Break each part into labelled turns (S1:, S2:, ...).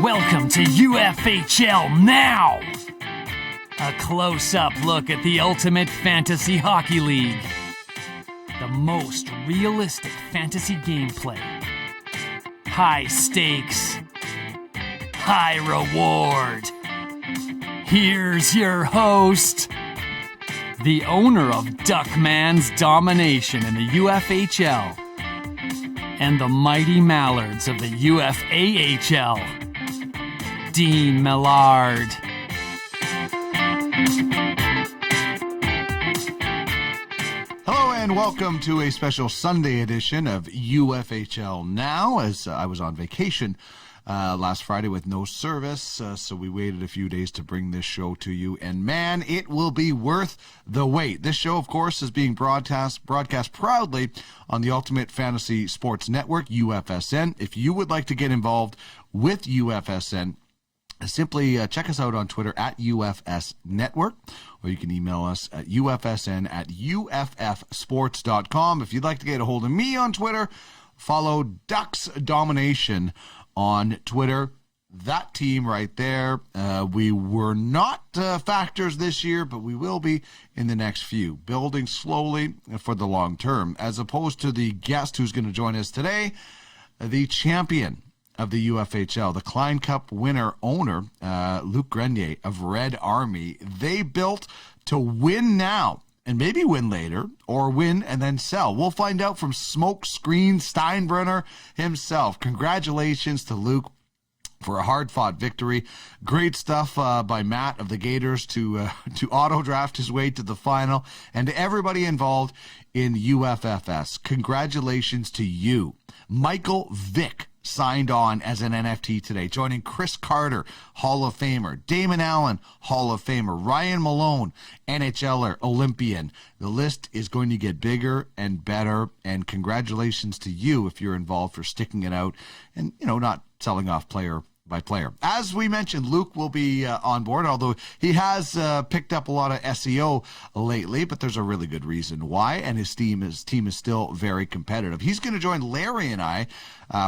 S1: Welcome to UFHL Now! A close-up look at the ultimate fantasy hockey league. The most realistic fantasy gameplay. High stakes. High reward. Here's your host, the owner of Duckman's domination in the UFHL, and the mighty Mallards of the UFAHL, Dean Millard.
S2: Hello and welcome to a special Sunday edition of UFHL Now, as I was on vacation last Friday with no service, so we waited a few days to bring this show to you, and man, it will be worth the wait. This show, of course, is being broadcast proudly on the Ultimate Fantasy Sports Network, UFSN. If you would like to get involved with UFSN, simply check us out on Twitter at UFS Network, or you can email us at UFSN@UFFsports.com. If you'd like to get a hold of me on Twitter, follow Ducks Domination on Twitter. That team right there. We were not factors this year, but we will be in the next few. Building slowly for the long term, as opposed to the guest who's going to join us today, the champion of the UFHL, the Klein Cup winner owner, Luc Grenier of Red Army. They built to win now and maybe win later, or win and then sell. We'll find out from Smoke Screen Steinbrenner himself. Congratulations to Luc for a hard-fought victory. Great stuff by Matt of the Gators to auto-draft his way to the final, and to everybody involved in UFFS. Congratulations to you. Michael Vick signed on as an NFT today, joining Chris Carter, Hall of Famer, Damon Allen, Hall of Famer, Ryan Malone, NHLer, Olympian. The list is going to get bigger and better, and congratulations to you if you're involved for sticking it out and, not selling off player by player. As we mentioned, Luc will be on board, although he has picked up a lot of SEO lately, but there's a really good reason why, and his team is still very competitive. He's going to join Larry and I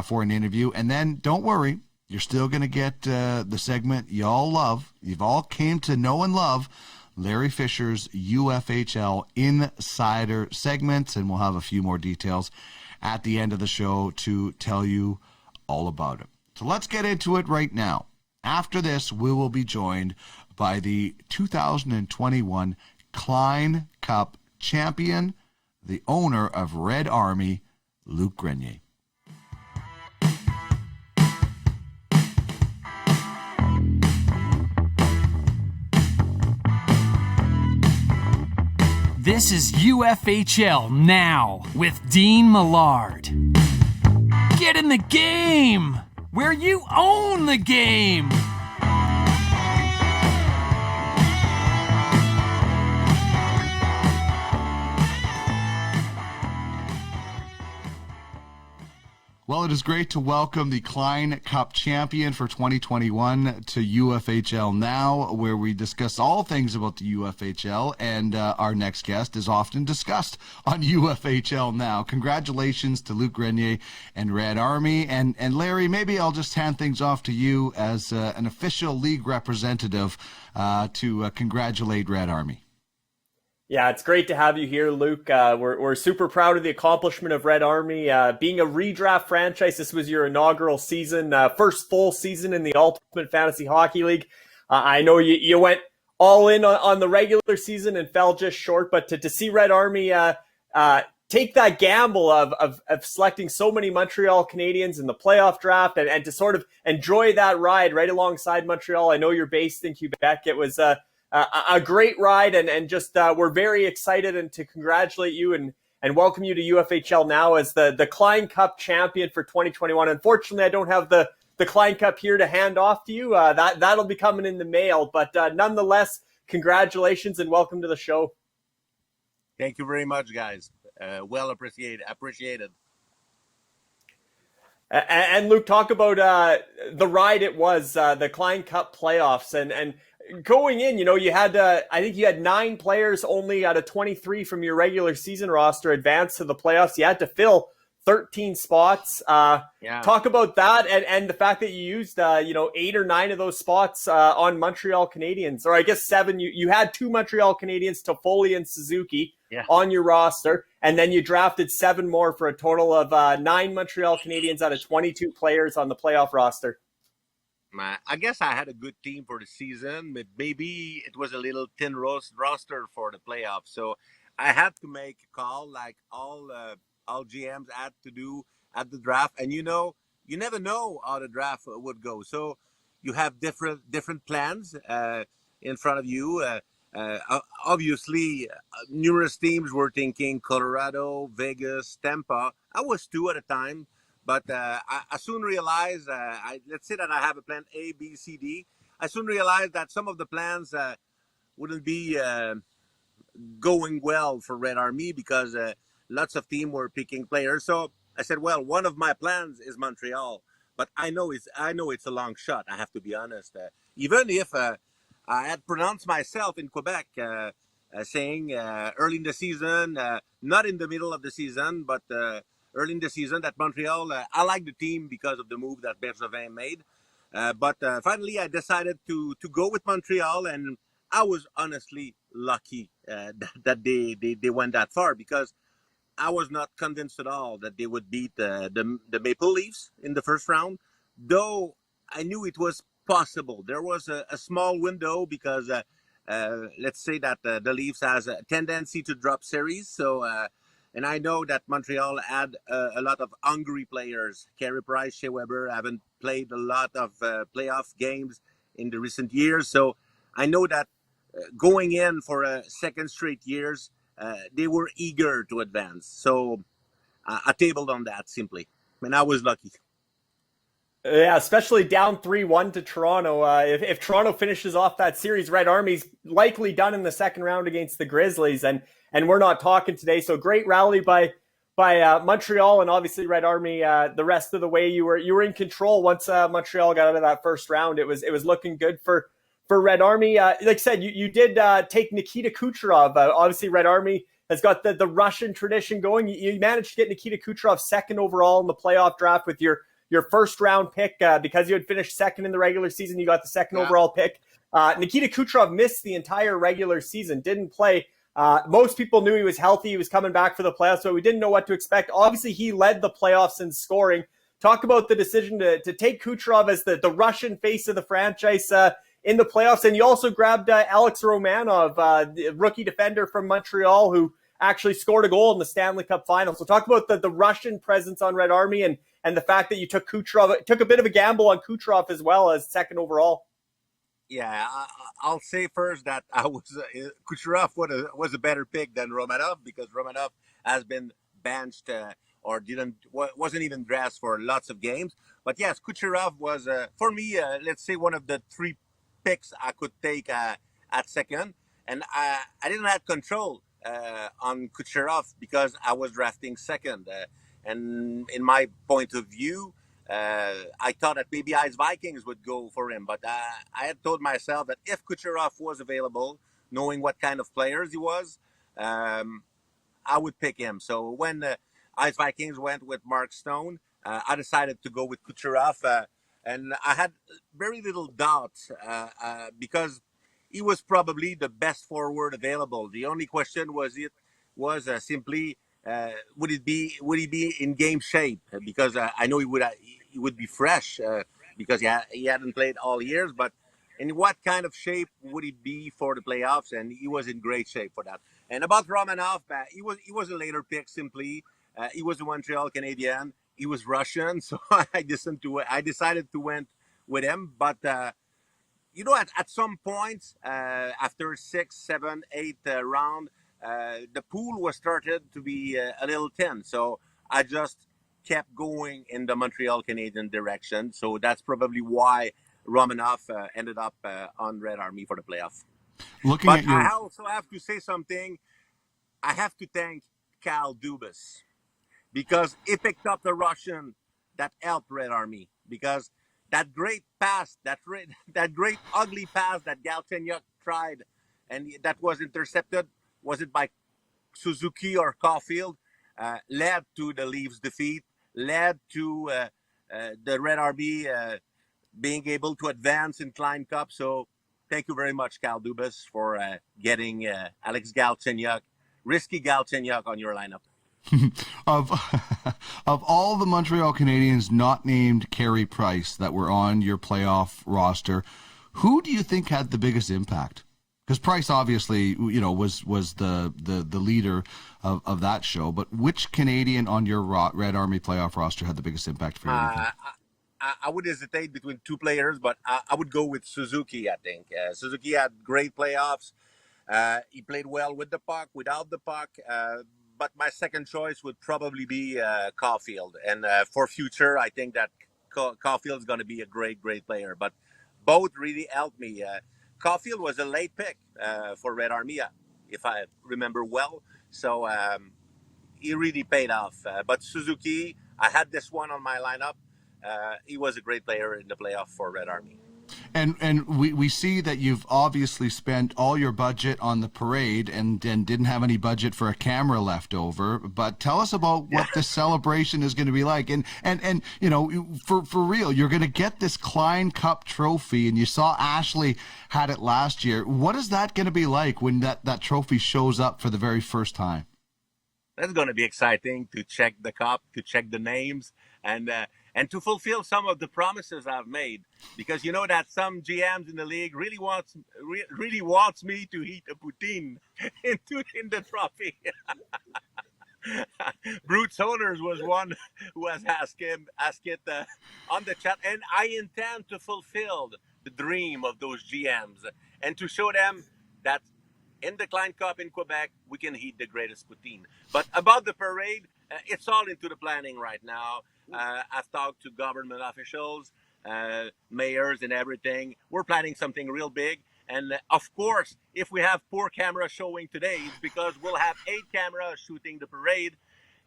S2: for an interview, and then don't worry, you're still going to get the segment you all love, you've all came to know and love, Larry Fisher's UFHL Insider segments, and we'll have a few more details at the end of the show to tell you all about it. So let's get into it right now. After this, we will be joined by the 2021 Klein Cup champion, the owner of Red Army, Luc Grenier.
S1: This is UFHL Now with Dean Millard. Get in the game, where you own the game.
S2: Well, it is great to welcome the Klein Cup champion for 2021 to UFHL Now, where we discuss all things about the UFHL, and our next guest is often discussed on UFHL Now. Congratulations to Luc Grenier and Red Army. And Larry, maybe I'll just hand things off to you as an official league representative to congratulate Red Army.
S3: Yeah, it's great to have you here, Luc. We're super proud of the accomplishment of Red Army. Being a redraft franchise, this was your inaugural season, first full season in the Ultimate Fantasy Hockey League. I know you went all in on the regular season and fell just short, but to see Red Army take that gamble of selecting so many Montreal Canadiens in the playoff draft and to sort of enjoy that ride right alongside Montreal. I know you're based in Quebec. It was a great ride, and just we're very excited and to congratulate you and welcome you to UFHL Now as the Klein Cup champion for 2021. Unfortunately, I don't have the Klein Cup here to hand off to you. That'll be coming in the mail, but nonetheless, congratulations and welcome to the show.
S4: Thank you very much, guys. Well appreciated.
S3: And Luc, talk about the ride it was, the Klein Cup playoffs, and going in, you had, I think you had 9 players only out of 23 from your regular season roster advance to the playoffs. You had to fill 13 spots.
S4: Yeah.
S3: Talk about that and the fact that you used 8 or 9 of those spots on Montreal Canadiens, or I guess 7. You had 2 Montreal Canadiens, Toffoli and Suzuki, on your roster, and then you drafted 7 more for a total of 9 Montreal Canadiens out of 22 players on the playoff roster.
S4: I guess I had a good team for the season, but maybe it was a little thin roster for the playoffs. So I had to make a call like all GMs had to do at the draft. And you never know how the draft would go. So you have different plans in front of you. Obviously, numerous teams were thinking Colorado, Vegas, Tampa. I was 2 at a time. But I soon realized, let's say that I have a plan A, B, C, D. I soon realized that some of the plans wouldn't be going well for Red Army because lots of teams were picking players. So I said, well, one of my plans is Montreal, but I know it's a long shot. I have to be honest. Even if I had pronounced myself in Quebec, saying early in the season, not in the middle of the season, but early in the season that Montreal, I like the team because of the move that Bergevin made. But finally, I decided to go with Montreal, and I was honestly lucky that they went that far because I was not convinced at all that they would beat the Maple Leafs in the first round, though I knew it was possible. There was a small window because let's say that the Leafs has a tendency to drop series. So, and I know that Montreal had a lot of hungry players. Carey Price, Shea Weber haven't played a lot of playoff games in the recent years. So I know that going in for a second straight years, they were eager to advance. So I tabled on that simply. And I was lucky.
S3: Yeah, especially down 3-1 to Toronto. If Toronto finishes off that series, Red Army's likely done in the second round against the Grizzlies, and we're not talking today. So great rally by Montreal, and obviously Red Army. The rest of the way, you were in control once Montreal got out of that first round. It was looking good for Red Army. Like I said, you did take Nikita Kucherov. Obviously, Red Army has got the Russian tradition going. You managed to get Nikita Kucherov second overall in the playoff draft with your first round pick because you had finished second in the regular season. You got the second overall pick. Nikita Kucherov missed the entire regular season, didn't play. Most people knew he was healthy. He was coming back for the playoffs, but we didn't know what to expect. Obviously, he led the playoffs in scoring. Talk about the decision to take Kucherov as the Russian face of the franchise in the playoffs. And you also grabbed Alex Romanov, the rookie defender from Montreal, who actually scored a goal in the Stanley Cup final. So talk about the Russian presence on Red Army and the fact that you took Kucherov, took a bit of a gamble on Kucherov as well as second overall.
S4: Yeah, I'll say first that Kucherov was a better pick than Romanov because Romanov has been benched or wasn't even dressed for lots of games. But yes, Kucherov was for me, let's say one of the 3 picks I could take at second, and I didn't have control on Kucherov because I was drafting second. And in my point of view, I thought that maybe Ice Vikings would go for him. But I had told myself that if Kucherov was available, knowing what kind of players he was, I would pick him. So when Ice Vikings went with Mark Stone, I decided to go with Kucherov. And I had very little doubt because he was probably the best forward available. The only question was simply would he be in game shape? Because I know he would be fresh because he hadn't played all years. But in what kind of shape would he be for the playoffs? And he was in great shape for that. And about Romanov, he was a later pick. Simply, he was a Montreal Canadian. He was Russian, so I decided to went with him. But at some point after 6, 7, 8 round. The pool was started to be a little thin, so I just kept going in the Montreal Canadian direction. So that's probably why Romanov ended up on Red Army for the playoff. I also have to say something. I have to thank Kyle Dubas because he picked up the Russian that helped Red Army because that great pass, that great ugly pass that Galchenyuk tried and that was intercepted. Was it by Suzuki or Caulfield? led to the Leafs' defeat, led to the Red Army being able to advance in Klein Cup. So thank you very much, Cal Dubas, for getting Alex Galchenyuk, risky Galchenyuk on your lineup.
S2: of of all the Montreal Canadiens not named Carey Price that were on your playoff roster, who do you think had the biggest impact? Because Price obviously, was the leader of that show. But which Canadian on your Red Army playoff roster had the biggest impact for you?
S4: I would hesitate between two players, but I would go with Suzuki, I think. Suzuki had great playoffs. He played well with the puck, without the puck. But my second choice would probably be Caulfield. And for future, I think that Caulfield is going to be a great, great player. But both really helped me. Caulfield was a late pick for Red Army, if I remember well. So he really paid off. But Suzuki, I had this one on my lineup. He was a great player in the playoff for Red Army.
S2: And we see that you've obviously spent all your budget on the parade and didn't have any budget for a camera left over. But tell us about what the celebration is going to be like. And for real, you're going to get this Klein Cup trophy, and you saw Ashley had it last year. What is that going to be like when that trophy shows up for the very first time?
S4: That's going to be exciting to check the cup, to check the names, and to fulfill some of the promises I've made, because you know that some GMs in the league really wants me to eat a poutine in the trophy. Brute's owners was one who has asked it on the chat, and I intend to fulfill the dream of those GMs and to show them that in the Klein Cup in Quebec, we can eat the greatest poutine. But about the parade, it's all into the planning right now. I've talked to government officials, mayors and everything. We're planning something real big. And of course, if we have 4 cameras showing today, it's because we'll have 8 cameras shooting the parade.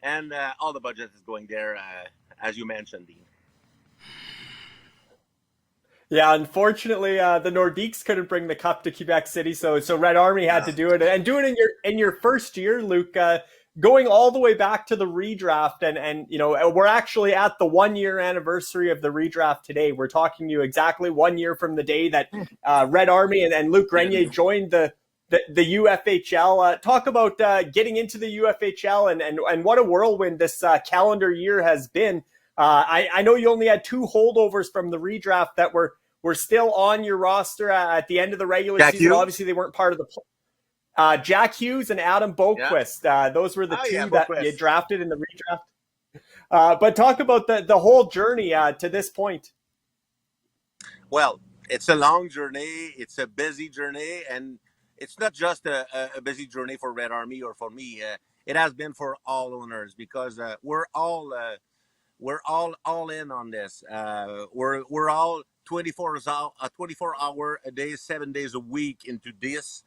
S4: And all the budget is going there, as you mentioned, Dean.
S3: Yeah, unfortunately, the Nordiques couldn't bring the cup to Quebec City, so Red Army had to do it, and do it in your first year, Luc. Going all the way back to the redraft, and we're actually at the 1-year anniversary of the redraft today. We're talking to you exactly 1 year from the day that Red Army and Luc Grenier joined the UFHL. Talk about getting into the UFHL and what a whirlwind this calendar year has been. I know you only had 2 holdovers from the redraft that were still on your roster at the end of the regular season.
S4: Hughes?
S3: Obviously, they weren't part of the Jack Hughes and Adam Boquist. Yeah. Those were the two that you drafted in the redraft. But talk about the whole journey to this point.
S4: Well, it's a long journey. It's a busy journey. And it's not just a busy journey for Red Army or for me. It has been for all owners, because we're all in on this. We're all 24 hour a day, 7 days a week into this.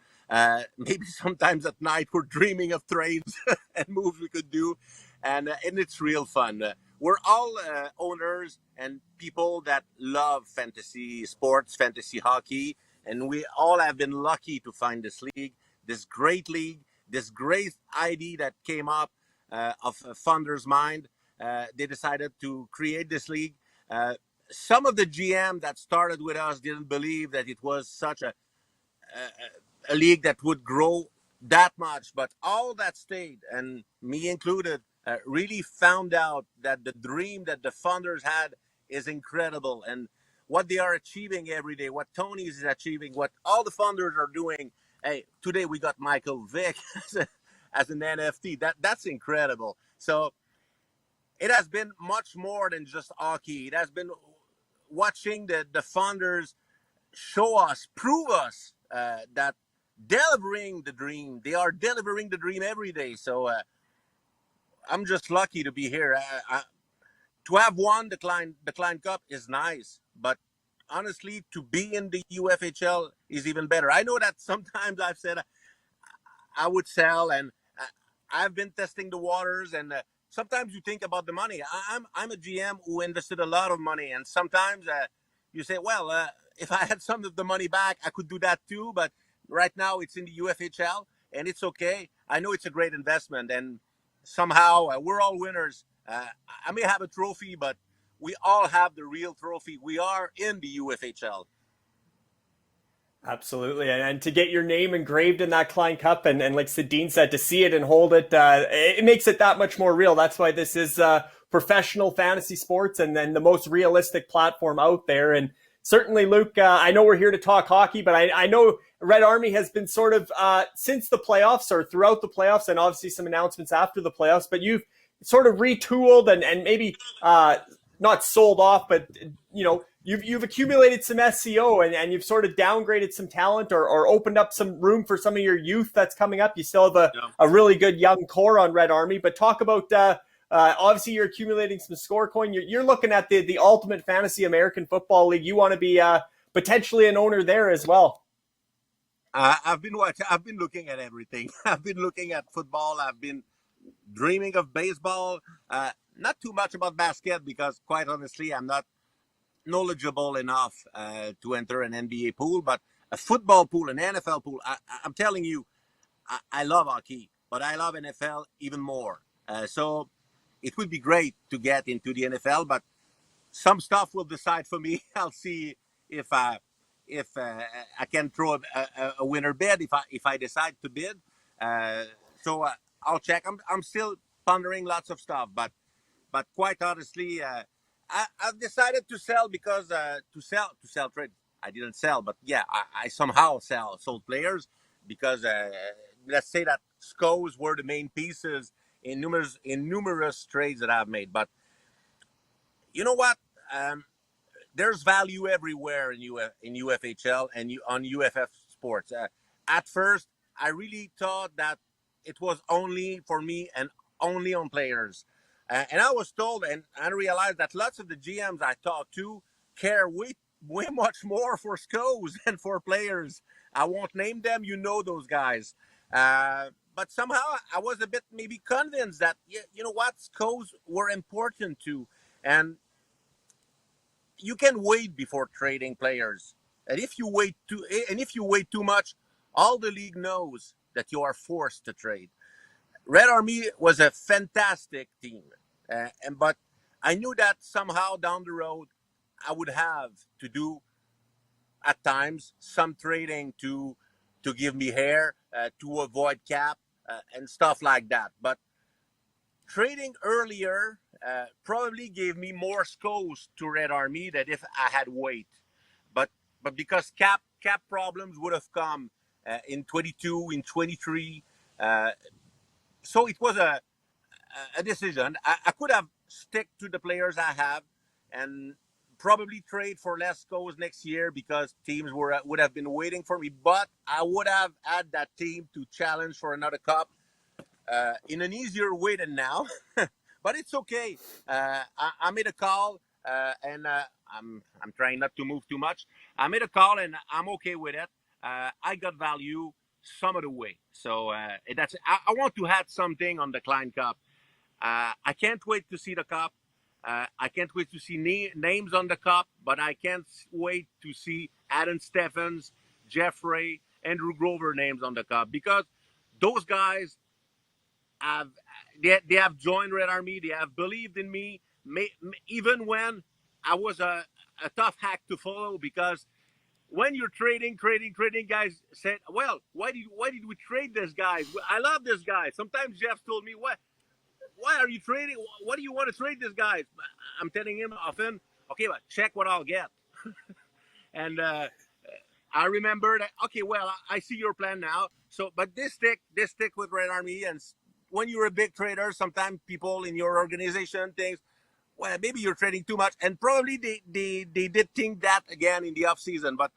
S4: Maybe sometimes at night we're dreaming of trades and moves we could do, and it's real fun. We're all owners and people that love fantasy sports, fantasy hockey, and we all have been lucky to find this league, this great idea that came up of a funder's mind. They decided to create this league. Some of the GM that started with us didn't believe that it was such a league that would grow that much, but all that stayed, and me included, really found out that the dream that the funders had is incredible, and what they are achieving every day, what Tony's is achieving, what all the funders are doing. Hey, today we got Michael Vick as an NFT. That's incredible. So it has been much more than just hockey. It has been watching the funders show us, prove us that delivering the dream. They are delivering the dream every day. So I'm just lucky to be here. To have won the Klein Cup is nice, but honestly, to be in the UFHL is even better. I know that sometimes I've said I would sell, and I've been testing the waters, and sometimes you think about the money. I'm a GM who invested a lot of money, and sometimes you say, well, if I had some of the money back, I could do that too. But right now it's in the UFHL, and it's okay. I know it's a great investment, and somehow we're all winners. I may have a trophy, but we all have the real trophy. We are in the UFHL.
S3: Absolutely, and to get your name engraved in that Klein Cup, and like Dean said, to see it and hold it, it makes it that much more real. That's why this is professional fantasy sports, and then the most realistic platform out there. And certainly, Luc, I know we're here to talk hockey, but I know Red Army has been sort of since the playoffs or throughout the playoffs, and obviously some announcements after the playoffs. But you've sort of retooled and maybe not sold off, but you've accumulated some SEO and you've sort of downgraded some talent or opened up some room for some of your youth that's coming up. You still have a really good young core on Red Army, but talk about obviously you're accumulating some score coin. You're looking at the ultimate fantasy American Football League. You want to be potentially an owner there as well.
S4: I've been looking at everything. I've been looking at football. I've been dreaming of baseball. Not too much about basket because, quite honestly, I'm not knowledgeable enough to enter an NBA pool. But a football pool, an NFL pool, I'm telling you, I love hockey, but I love NFL even more. So it would be great to get into the NFL, but some stuff will decide for me. I'll see if I can throw a winner bid if I decide to bid. So I'll check. I'm still pondering lots of stuff, but quite honestly, I've decided to sell because to sell trade. I didn't sell, but yeah, I somehow sold players because let's say that SCOs were the main pieces in numerous trades that I've made. But you know what? There's value everywhere in UFHL and on UFF Sports. At first, I really thought that it was only for me and only on players. And I was told and I realized that lots of the GMs I talked to care way much more for SCOs than for players. I won't name them. You know those guys. But somehow I was a bit maybe convinced that, you know what, SCOs were important too. And you can wait before trading players. And if you wait too much, all the league knows that you are forced to trade. Red Army was a fantastic team, but I knew that somehow down the road I would have to do at times some trading to give me hair, to avoid cap and stuff like that. But trading earlier probably gave me more scores to Red Army than if I had wait. But because cap problems would have come in 22, in 23. So it was a decision. I could have stick to the players I have and probably trade for less goals next year because teams would have been waiting for me. But I would have had that team to challenge for another cup in an easier way than now. But it's okay. I made a call and I'm trying not to move too much. I made a call and I'm okay with it. I got value some of the way. So that's I want to add something on the Klein Cup. I can't wait to see the cup. I can't wait to see names on the cup, but I can't wait to see Adam Stephens, Jeffrey, Andrew Grover names on the cup because those guys they have joined Red Army. They have believed in me, even when I was a tough hack to follow because when you're trading, guys said, well, why did we trade this guy? I love this guy. Sometimes Jeff told me, why are you trading? What do you want to trade this guy? I'm telling him often, okay, but check what I'll get. And I remember that, okay, well, I see your plan now. So, but this stick with Red Army. And when you're a big trader, sometimes people in your organization think, well, maybe you're trading too much. And probably they did think that again in the off season. But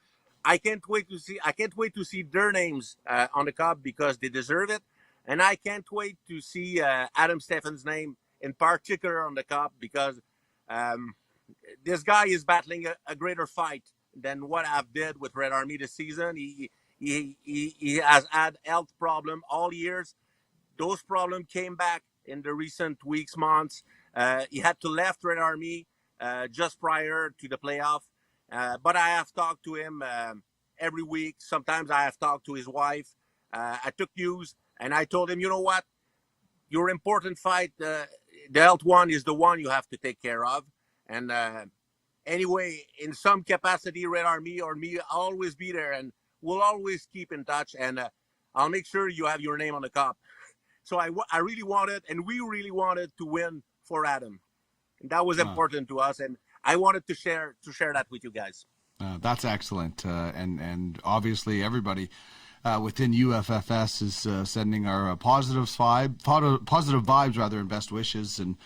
S4: I can't wait to see their names on the cup because they deserve it. And I can't wait to see Adam Stephens' name in particular on the cup because this guy is battling a greater fight than what I've did with Red Army this season. He has had health problem all years. Those problems came back in the recent weeks, months. He had to left Red Army just prior to the playoff. But I have talked to him every week. Sometimes I have talked to his wife. I took news and I told him, you know what? your important fight, the health one is the one you have to take care of. And anyway, in some capacity, Red Army or me, I'll always be there, and we'll always keep in touch. And I'll make sure you have your name on the cup. So I really wanted, and we really wanted to win for Adam. And that was important to us, and I wanted to share that with you guys.
S2: That's excellent, and obviously everybody within UFFS is sending our positive vibes rather, and best wishes, and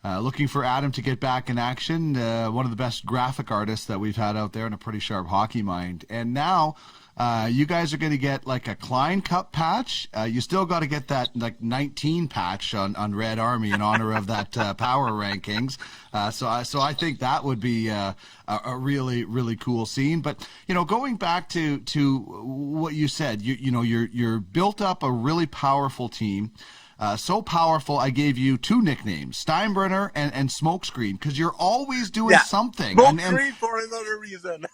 S2: looking for Adam to get back in action. One of the best graphic artists that we've had out there, and a pretty sharp hockey mind. And now you guys are going to get like a Klein Cup patch. You still got to get that like 19 patch on Red Army in honor of that power rankings. So I think that would be a really, really cool scene. But going back to what you said, you're built up a really powerful team. So powerful, I gave you two nicknames, Steinbrenner and Smokescreen, because you're always doing something.
S4: Smokescreen for another reason.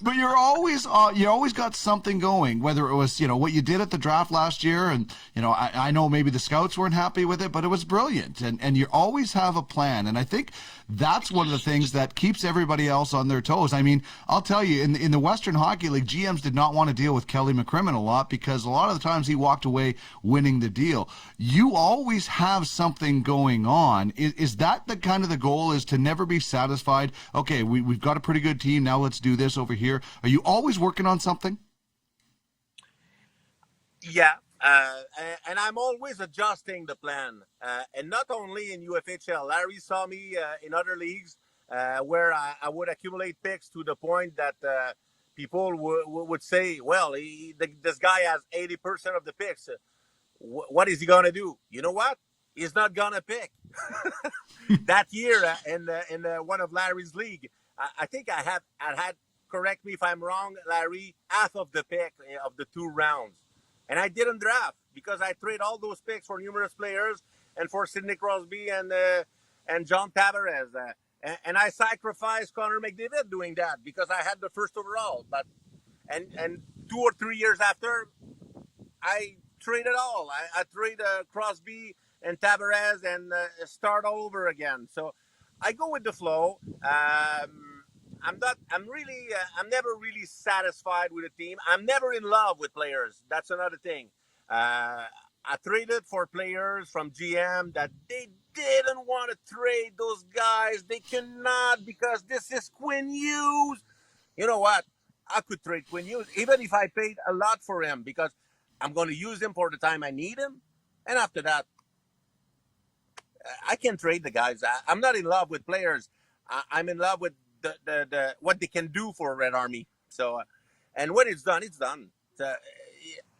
S2: But you always got something going, whether it was, what you did at the draft last year, and, I know maybe the scouts weren't happy with it, but it was brilliant, and you always have a plan, and I think that's one of the things that keeps everybody else on their toes. I mean, I'll tell you, in the Western Hockey League, GMs did not want to deal with Kelly McCrimmon a lot, because a lot of the times he walked away winning the deal. You always have something going on. Is that the kind of the goal, is to never be satisfied? Okay, we've got a pretty good team. Now let's do this over here. Are you always working on something?
S4: Yeah, and I'm always adjusting the plan. And not only in UFHL. Larry saw me in other leagues where I would accumulate picks to the point that people would say, well, this guy has 80% of the picks. What is he going to do? You know what? He's not going to pick. That year in one of Larry's league, I think I had, correct me if I'm wrong, Larry, half of the pick of the 2 rounds. And I didn't draft because I trade all those picks for numerous players and for Sidney Crosby and John Tavares. And I sacrificed Connor McDavid doing that because I had the first overall. But and 2 or 3 years after, I trade it all. I trade Crosby and Tavares and start all over again. So I go with the flow. I'm never really satisfied with a team. I'm never in love with players. That's another thing. I traded for players from GM that they didn't want to trade those guys. They cannot because this is Quinn Hughes. You know what? I could trade Quinn Hughes even if I paid a lot for him because I'm going to use him for the time I need him. And after that, I can trade the guys. I'm not in love with players. I'm in love with the what they can do for Red Army. So, and when it's done, it's done.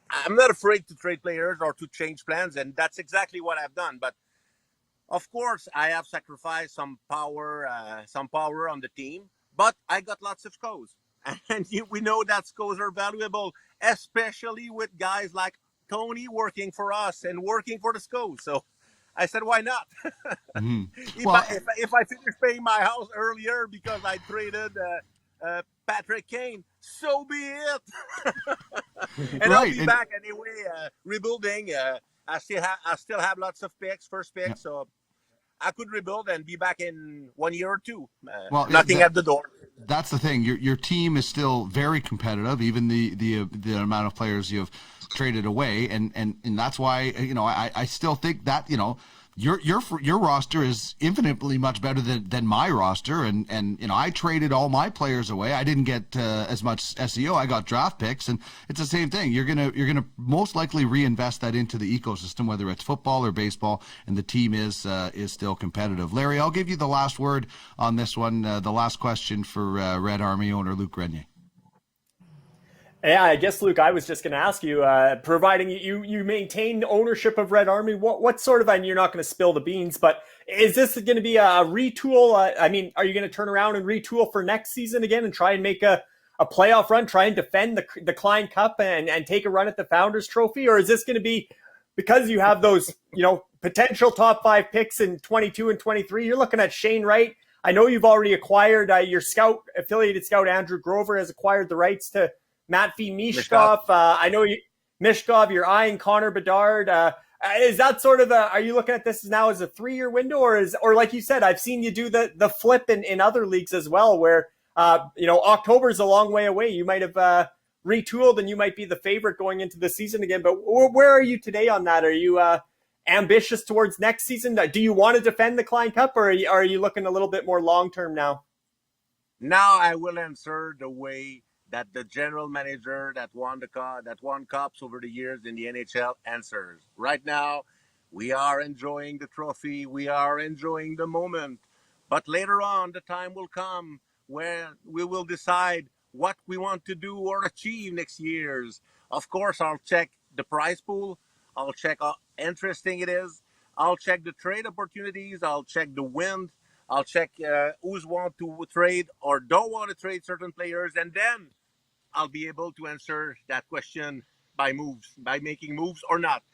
S4: I'm not afraid to trade players or to change plans. And that's exactly what I've done. But of course, I have sacrificed some power on the team. But I got lots of scores. And we know that scores are valuable, especially with guys like Tony working for us and working for the SCO. So I said, why not? Mm-hmm. If I finish paying my house earlier because I traded Patrick Kane, so be it. And I'll be back anyway, rebuilding. I still have lots of picks, first picks, yeah. So I could rebuild and be back in 1 year or 2. Nothing at the door.
S2: That's the thing. Your team is still very competitive, even the amount of players you've traded away, and that's why I still think that your roster is infinitely much better than my roster, and I traded all my players away. I didn't get as much SEO. I got draft picks, and it's the same thing. You're gonna most likely reinvest that into the ecosystem, whether it's football or baseball, and the team is still competitive. Larry, I'll give you the last word on this one. The last question for Red Army owner Luc Grenier.
S3: Yeah, I guess, Luke, I was just going to ask you, providing you maintain ownership of Red Army, what sort of, and you're not going to spill the beans, but is this going to be a retool? Are you going to turn around and retool for next season again and try and make a playoff run, try and defend the Klein Cup and take a run at the Founders Trophy? Or is this going to be, because you have those, potential top 5 picks in 22 and 23, you're looking at Shane Wright. I know you've already acquired your affiliated scout, Andrew Grover, has acquired the rights to Matvey Mishkov. I know Mishkov, you're eyeing Connor Bedard. Is that sort of are you looking at this now as a 3-year window, or like you said, I've seen you do the flip in other leagues as well, where October is a long way away. You might have retooled and you might be the favorite going into the season again. But where are you today on that? Are you ambitious towards next season? Do you want to defend the Klein Cup, or are you looking a little bit more long term now?
S4: Now I will answer the way that the general manager that won cups over the years in the NHL answers. Right now, we are enjoying the trophy. We are enjoying the moment. But later on, the time will come where we will decide what we want to do or achieve next year's. Of course, I'll check the prize pool. I'll check how interesting it is. I'll check the trade opportunities. I'll check the wind. I'll check who's want to trade or don't want to trade certain players. And then I'll be able to answer that question by making moves or not.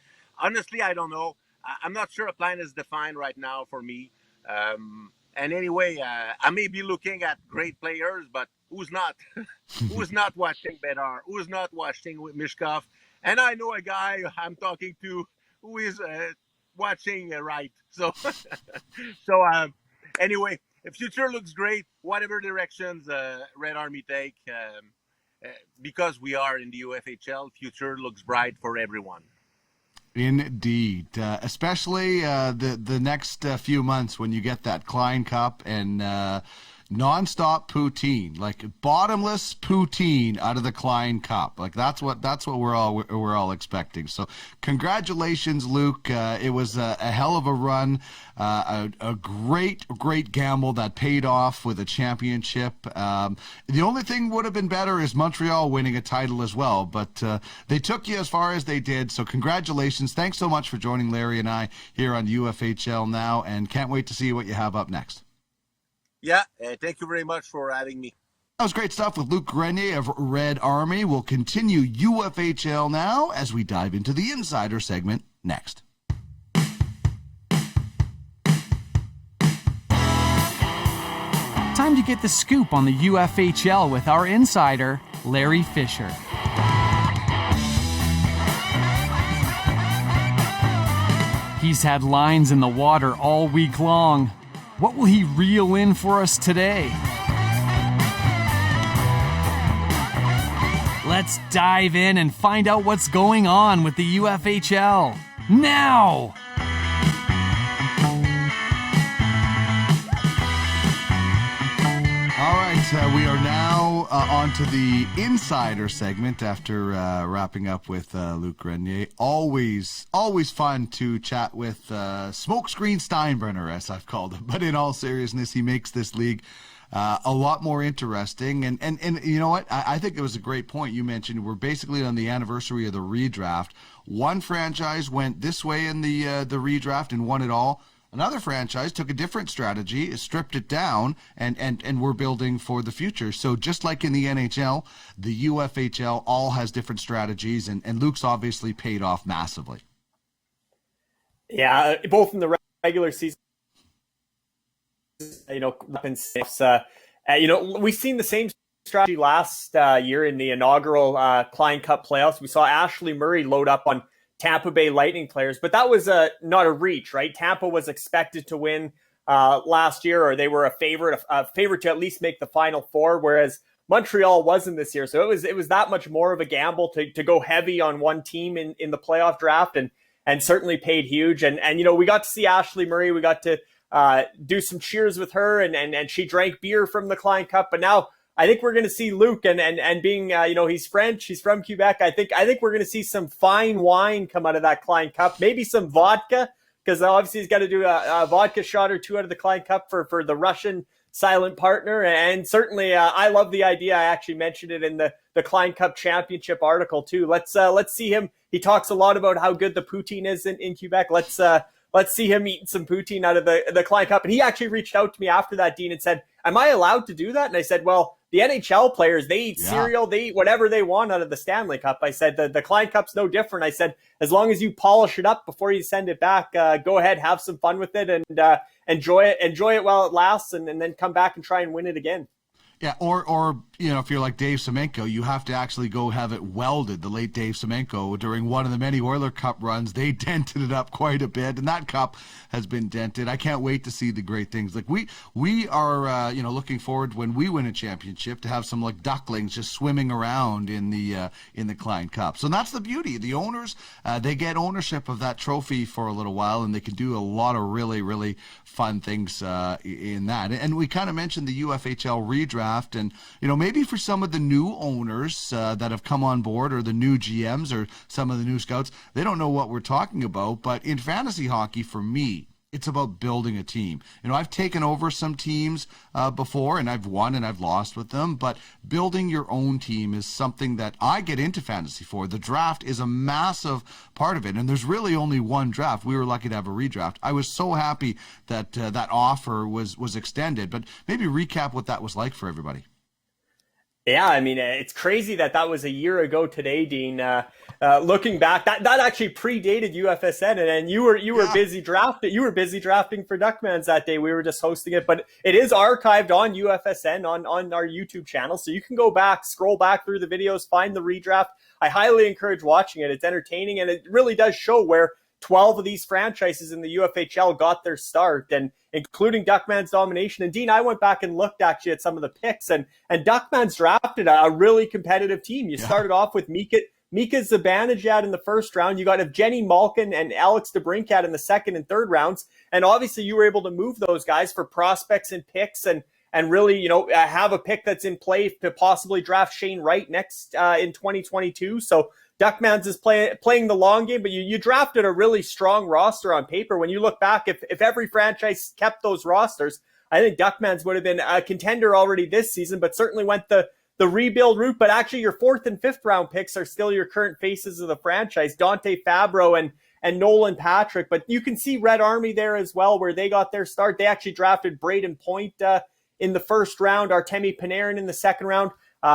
S4: Honestly, I don't know. I'm not sure a plan is defined right now for me. And anyway, I may be looking at great players, but who's not? Who's not watching Bedard? Who's not watching Mishkov? And I know a guy I'm talking to who is watching right. So, anyway, the future looks great. Whatever directions Red Army take, because we are in the UFHL, future looks bright for everyone.
S2: Indeed, especially the next few months when you get that Klein Cup and nonstop poutine, like bottomless poutine out of the Klein Cup. Like that's what we're all expecting. So congratulations, Luc. It was a hell of a run, a great gamble that paid off with a championship. The only thing would have been better is Montreal winning a title as well, but they took you as far as they did. So congratulations. Thanks so much for joining Larry and I here on UFHL Now, and can't wait to see what you have up next.
S4: Yeah, thank you very much for having me.
S2: That was great stuff with Luc Grenier of Red Army. We'll continue UFHL Now as we dive into the Insider segment next.
S1: Time to get the scoop on the UFHL with our insider, Larry Fisher. He's had lines in the water all week long. What will he reel in for us today? Let's dive in and find out what's going on with the UFHL now.
S2: All right, we are now on to the Insider segment after wrapping up with Luc Grenier. Always fun to chat with Smokescreen Steinbrenner, as I've called him. But in all seriousness, he makes this league a lot more interesting. And you know what? I think it was a great point you mentioned. We're basically on the anniversary of the redraft. One franchise went this way in the redraft and won it all. Another franchise took a different strategy, stripped it down, and we're building for the future. So just like in the NHL, the UFHL all has different strategies, and Luc's obviously paid off massively.
S3: Yeah, both in the regular season, we've seen the same strategy last year in the inaugural Klein Cup playoffs. We saw Ashley Murray load up on Tampa Bay Lightning players, but that was not a reach, right? Tampa was expected to win last year, or they were a favorite to at least make the Final Four, whereas Montreal wasn't this year. So it was that much more of a gamble to go heavy on one team in the playoff draft, and certainly paid huge. And we got to see Ashley Murray. We got to do some cheers with her, and she drank beer from the Klein Cup. But now I think we're going to see Luc, and being he's French, he's from Quebec. I think we're going to see some fine wine come out of that Klein Cup, maybe some vodka, because obviously he's got to do a vodka shot or two out of the Klein Cup for the Russian silent partner. And certainly I love the idea. I actually mentioned it in the Klein Cup championship article too. Let's see him. He talks a lot about how good the poutine is in Quebec. Let's see him eating some poutine out of the Klein Cup. And he actually reached out to me after that, Dean, and said, am I allowed to do that? And I said, well, the NHL players, they eat cereal, they eat whatever they want out of the Stanley Cup. I said, the Klein Cup's no different. I said, as long as you polish it up before you send it back, go ahead, have some fun with it, and enjoy it while it lasts, and then come back and try and win it again.
S2: Yeah, or if you're like Dave Semenko, you have to actually go have it welded. The late Dave Semenko, during one of the many Oiler Cup runs, they dented it up quite a bit, and that cup has been dented. I can't wait to see the great things. Like we are, looking forward when we win a championship to have some like ducklings just swimming around in the Klein Cup. So that's the beauty. The owners, they get ownership of that trophy for a little while, and they can do a lot of really, really fun things in that. And we kind of mentioned the UFHL Redraft. And, maybe for some of the new owners that have come on board, or the new GMs, or some of the new scouts, they don't know what we're talking about. But in fantasy hockey, for me, it's about building a team. I've taken over some teams before, and I've won and I've lost with them, but building your own team is something that I get into fantasy for. The draft is a massive part of it, and there's really only one draft. We were lucky to have a redraft. I was so happy that that offer was extended, but maybe recap what that was like for everybody.
S3: Yeah, I mean, it's crazy that was a year ago today, Dean. Looking back, that actually predated UFSN, and you were busy drafting. You were busy drafting for Duckmans that day. We were just hosting it, but it is archived on UFSN on our YouTube channel, so you can go back, scroll back through the videos, find the redraft. I highly encourage watching it. It's entertaining, and it really does show where 12 of these franchises in the UFHL got their start, and including Duckman's domination. And Dean, I went back and looked actually at some of the picks, and Duckman's drafted a really competitive team. You started off with Mika Zibanejad in the first round. You got Evgeny Malkin and Alex DeBrincat in the second and third rounds. And obviously you were able to move those guys for prospects and picks, and really, have a pick that's in play to possibly draft Shane Wright next in 2022. So Duckmans is playing the long game, but you drafted a really strong roster on paper. When you look back, if every franchise kept those rosters, I think Duckmans would have been a contender already this season, but certainly went the rebuild route. But actually your fourth and fifth round picks are still your current faces of the franchise, Dante Fabro and Nolan Patrick. But you can see Red Army there as well, where they got their start. They actually drafted Braden Point in the first round, Artemi Panarin in the second round.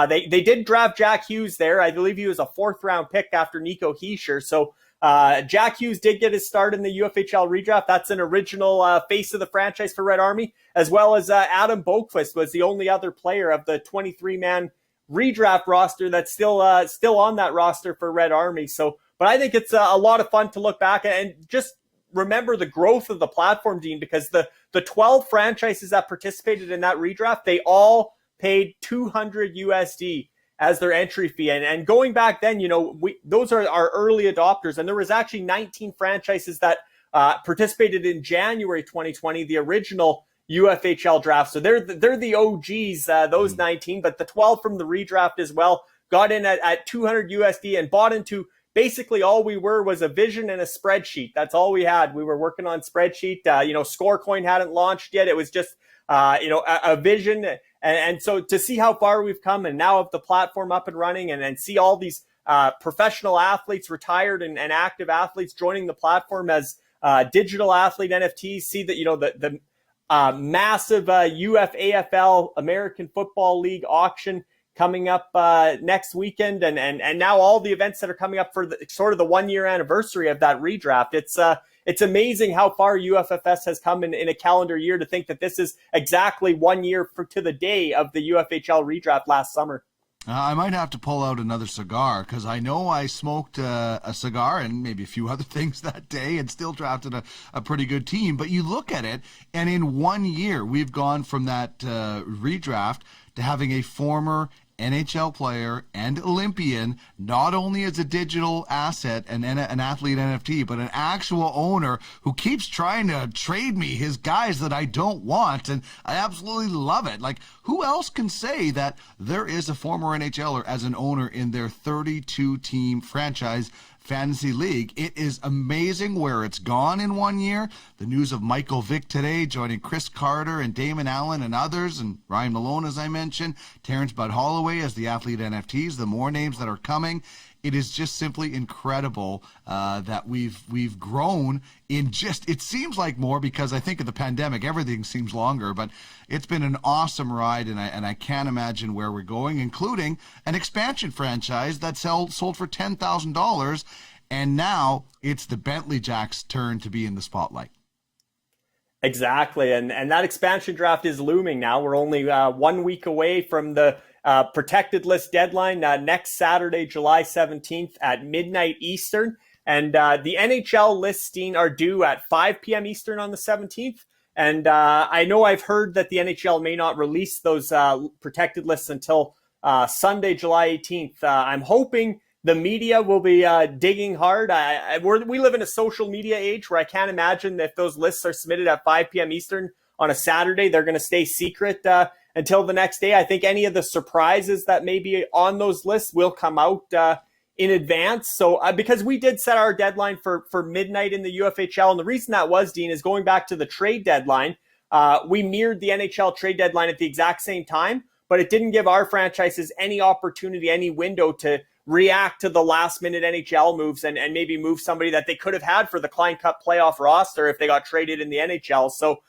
S3: They did draft Jack Hughes there. I believe he was a fourth round pick after Nico Hischier. So Jack Hughes did get his start in the UFHL redraft. That's an original face of the franchise for Red Army, as well as Adam Boqvist was the only other player of the 23-man redraft roster that's still on that roster for Red Army. So, but I think it's a lot of fun to look back and just remember the growth of the platform, Dean, because the 12 franchises that participated in that redraft, they all paid $200 USD as their entry fee. And going back then, those are our early adopters. And there was actually 19 franchises that participated in January 2020, the original UFHL draft. So they're the OGs, those 19, but the 12 from the redraft as well got in at 200 USD and bought into basically all we were was a vision and a spreadsheet. That's all we had. We were working on spreadsheet. Scorecoin hadn't launched yet. It was just, a vision. And so to see how far we've come and now have the platform up and running and see all these professional athletes, retired and active athletes joining the platform as digital athlete NFTs, see that, the massive UFAHL American Football League auction coming up next weekend, and now all the events that are coming up for the 1 year anniversary of that redraft. It's amazing how far UFFS has come in a calendar year, to think that this is exactly 1 year to the day of the UFHL redraft last summer.
S2: I might have to pull out another cigar, because I know I smoked a cigar and maybe a few other things that day and still drafted a pretty good team. But you look at it, and in 1 year, we've gone from that redraft to having a former NHL player and Olympian, not only as a digital asset and an athlete NFT, but an actual owner who keeps trying to trade me his guys that I don't want, and I absolutely love it. Like, who else can say that there is a former NHLer as an owner in their 32-team franchise fantasy league? It is amazing where it's gone in 1 year. The news of Michael Vick today joining Chris Carter and Damon Allen and others, and Ryan Malone, as I mentioned, Terrence Bud Holloway as the athlete NFTs, the more names that are coming. It is just simply incredible that we've grown in just, it seems like more because I think of the pandemic, everything seems longer, but it's been an awesome ride, and I can't imagine where we're going, including an expansion franchise that sold for $10,000, and now it's the Bentley Jacks' turn to be in the spotlight.
S3: Exactly. And that expansion draft is looming now. We're only 1 week away from the protected list deadline next Saturday, July 17th at midnight Eastern. And the NHL lists, Dean, are due at 5 p.m. Eastern on the 17th. And I know I've heard that the NHL may not release those protected lists until Sunday, July 18th. I'm hoping the media will be digging hard. We live in a social media age where I can't imagine that if those lists are submitted at 5 p.m. Eastern on a Saturday, they're going to stay secret until the next day. I think any of the surprises that may be on those lists will come out in advance. So because we did set our deadline for midnight in the UFHL, and the reason that was, Dean, is going back to the trade deadline. We mirrored the NHL trade deadline at the exact same time, but it didn't give our franchises any opportunity, any window to react to the last minute NHL moves and maybe move somebody that they could have had for the Klein Cup playoff roster if they got traded in the NHL. So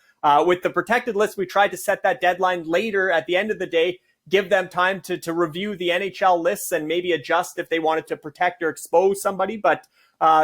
S3: with the protected list, we tried to set that deadline later at the end of the day, give them time to review the NHL lists and maybe adjust if they wanted to protect or expose somebody. But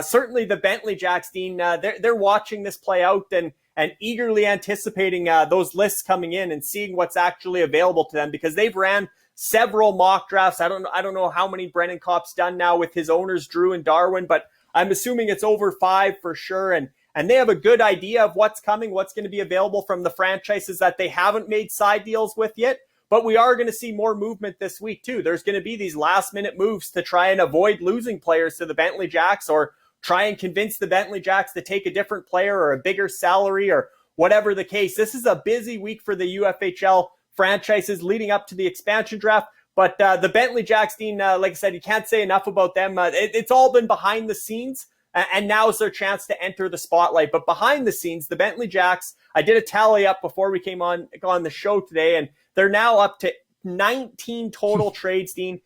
S3: certainly the Bentley Jacks, Dean, they're watching this play out and eagerly anticipating those lists coming in and seeing what's actually available to them, because they've ran several mock drafts. I don't know how many Brennan Kopp's done now with his owners, Drew and Darwin, but I'm assuming it's over 5 for sure. And they have a good idea of what's coming, what's going to be available from the franchises that they haven't made side deals with yet. But we are going to see more movement this week too. There's going to be these last minute moves to try and avoid losing players to the Bentley Jacks, or try and convince the Bentley Jacks to take a different player or a bigger salary or whatever the case. This is a busy week for the UFHL franchises leading up to the expansion draft. But the Bentley Jacks, Dean, like I said, you can't say enough about them. It's all been behind the scenes, and now is their chance to enter the spotlight. But behind the scenes, the Bentley Jacks, I did a tally up before we came on the show today, and they're now up to 19 total trades, Dean.